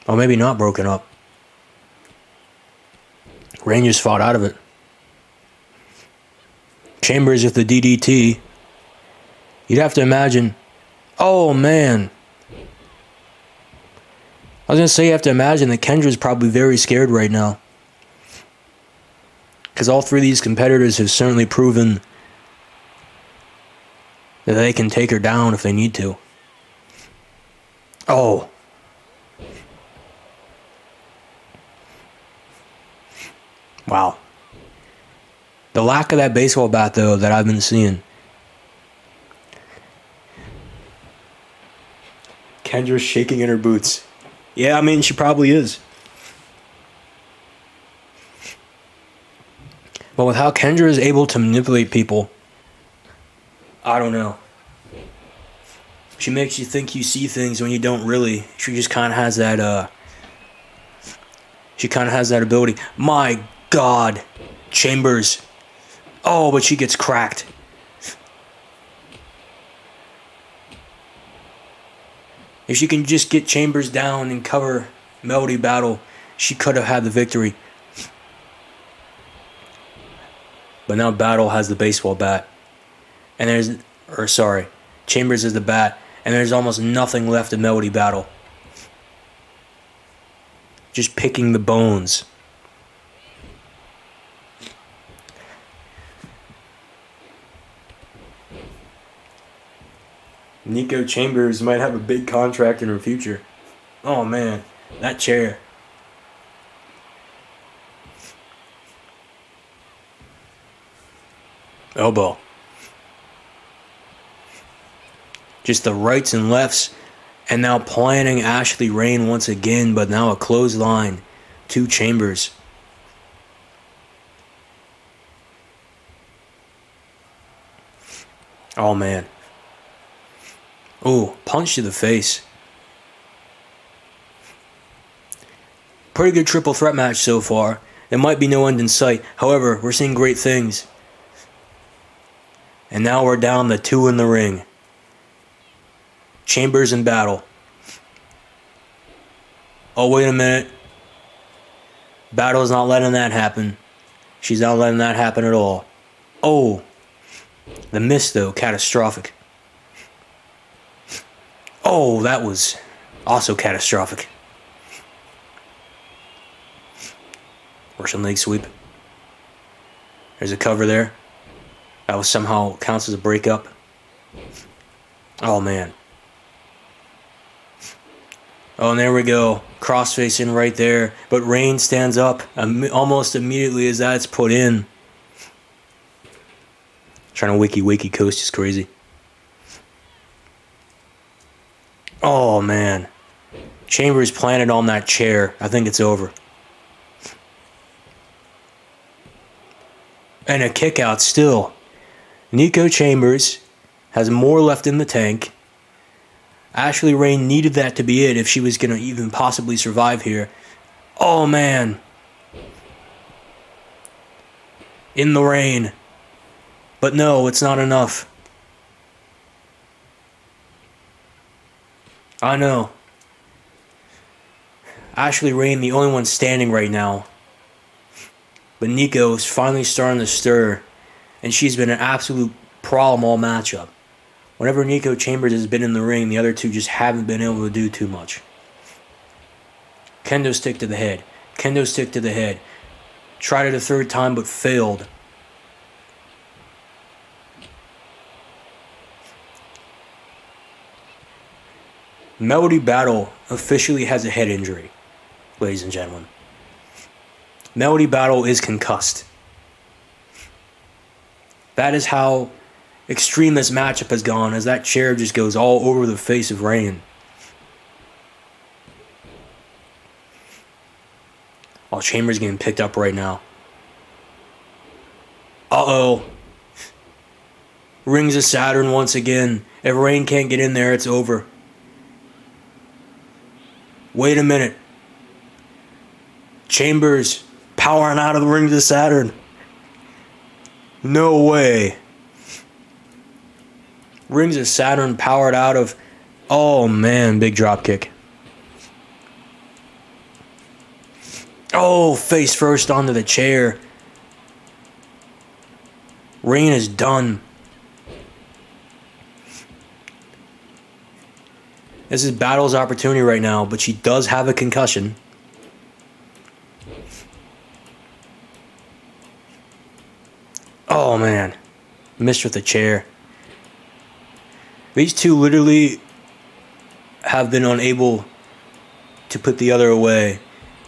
[SPEAKER 1] Oh, maybe not broken up. Rain just fought out of it. Chambers with the DDT. You'd have to imagine. Oh, man. I was going to say you have to imagine that Kendra's probably very scared right now. Because all three of these competitors have certainly proven that they can take her down if they need to. Oh. Wow. The lack of that baseball bat, though, that I've been seeing Kendra's shaking in her boots. Yeah, I mean, she probably is. But with how Kendra is able to manipulate people, I don't know. She makes you think you see things when you don't really. She just kind of has that, she kind of has that ability. My God, Chambers. Oh, but she gets cracked. If she can just get Chambers down and cover Melody Battle, she could have had the victory. But now Battle has the baseball bat. And Chambers is the bat. And there's almost nothing left of Melody Battle. Just picking the bones. Nico Chambers might have a big contract in her future. Oh man, that chair. Elbow. Just the rights and lefts. And now planning Ashley Rain once again, but now a clothesline to Chambers. Oh man. Oh, punch to the face. Pretty good triple threat match so far. There might be no end in sight. However, we're seeing great things. And now we're down to 2 in the ring. Chambers in Battle. Oh, wait a minute. Battle's not letting that happen. She's not letting that happen at all. Oh. The miss, though, catastrophic. Oh, that was also catastrophic. Russian leg sweep. There's a cover there. That was somehow counts as a breakup. Oh, man. Oh, and there we go. Crossfacing right there. But Rain stands up almost immediately as that's put in. Trying to wiki coast is crazy. Oh, man. Chambers planted on that chair. I think it's over. And a kick out still. Nico Chambers has more left in the tank. Ashley Rain needed that to be it if she was going to even possibly survive here. Oh, man. In the rain. But no, it's not enough. I know. Ashley Rain, the only one standing right now. But Nico's finally starting to stir. And she's been an absolute problem all matchup. Whenever Nico Chambers has been in the ring, the other two just haven't been able to do too much. Kendo stick to the head. Kendo stick to the head. Tried it a third time but failed. Melody Battle officially has a head injury, ladies and gentlemen. Melody Battle is concussed. That is how extreme this matchup has gone, as that chair just goes all over the face of Rain. Oh, Chambers getting picked up right now. Uh-oh. Rings of Saturn once again. If Rain can't get in there, it's over. Wait a minute. Chambers powering out of the Rings of Saturn. No way. Rings of Saturn powered out of... Oh, man. Big drop kick. Oh, face first onto the chair. Rain is done. This is Battle's opportunity right now, but she does have a concussion. Oh, man. Missed with the chair. These two literally have been unable to put the other away.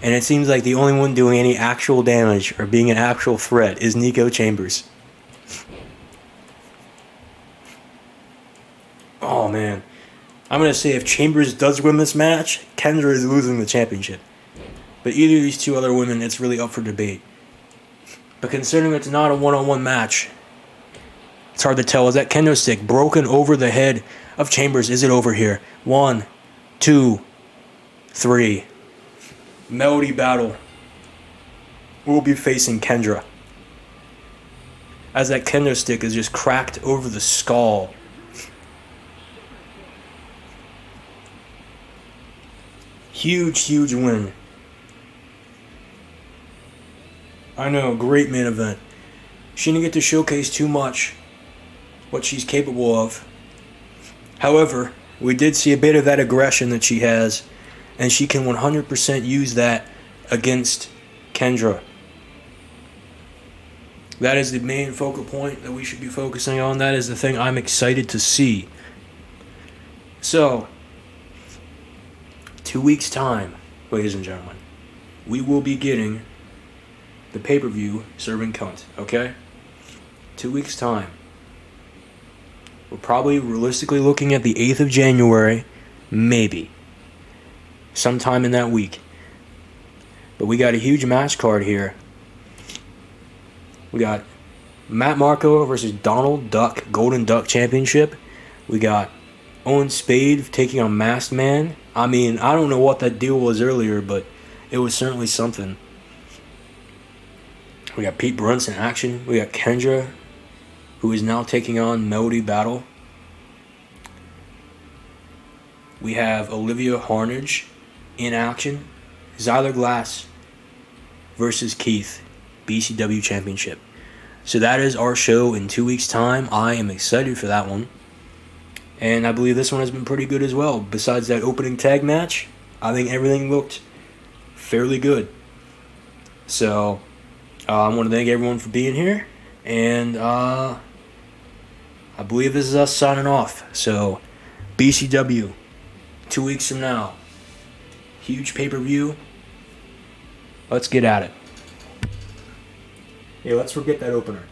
[SPEAKER 1] And it seems like the only one doing any actual damage or being an actual threat is Nico Chambers. Oh, man. I'm going to say if Chambers does win this match, Kendra is losing the championship. But either of these two other women, it's really up for debate. But considering it's not a one-on-one match, it's hard to tell. Is that kendo stick broken over the head of Chambers? Is it over here? 1, 2, 3. Melody Battle will be facing Kendra, as that kendo stick is just cracked over the skull. Huge win. I know, great main event. She didn't get to showcase too much what she's capable of. However, we did see a bit of that aggression that she has, and she can 100% use that against Kendra. That is the main focal point that we should be focusing on. That is the thing I'm excited to see. So, 2 weeks' time, ladies and gentlemen, we will be getting the pay-per-view Serving Cunt, okay? 2 weeks' time. We're probably realistically looking at the 8th of January, maybe. Sometime in that week. But we got a huge match card here. We got Matt Marco versus Donald Duck, Golden Duck Championship. We got Owen Spade taking on Masked Man. I mean, I don't know what that deal was earlier, but it was certainly something. We got Pete Brunson in action. We got Kendra, who is now taking on Melody Battle. We have Olivia Harnage in action. Zyler Glass versus Keith, BCW Championship. So that is our show in 2 weeks' time. I am excited for that one. And I believe this one has been pretty good as well. Besides that opening tag match, I think everything looked fairly good. So, I want to thank everyone for being here. And I believe this is us signing off. So, BCW, 2 weeks from now. Huge pay-per-view. Let's get at it. Yeah, let's forget that opener.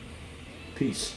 [SPEAKER 1] Peace.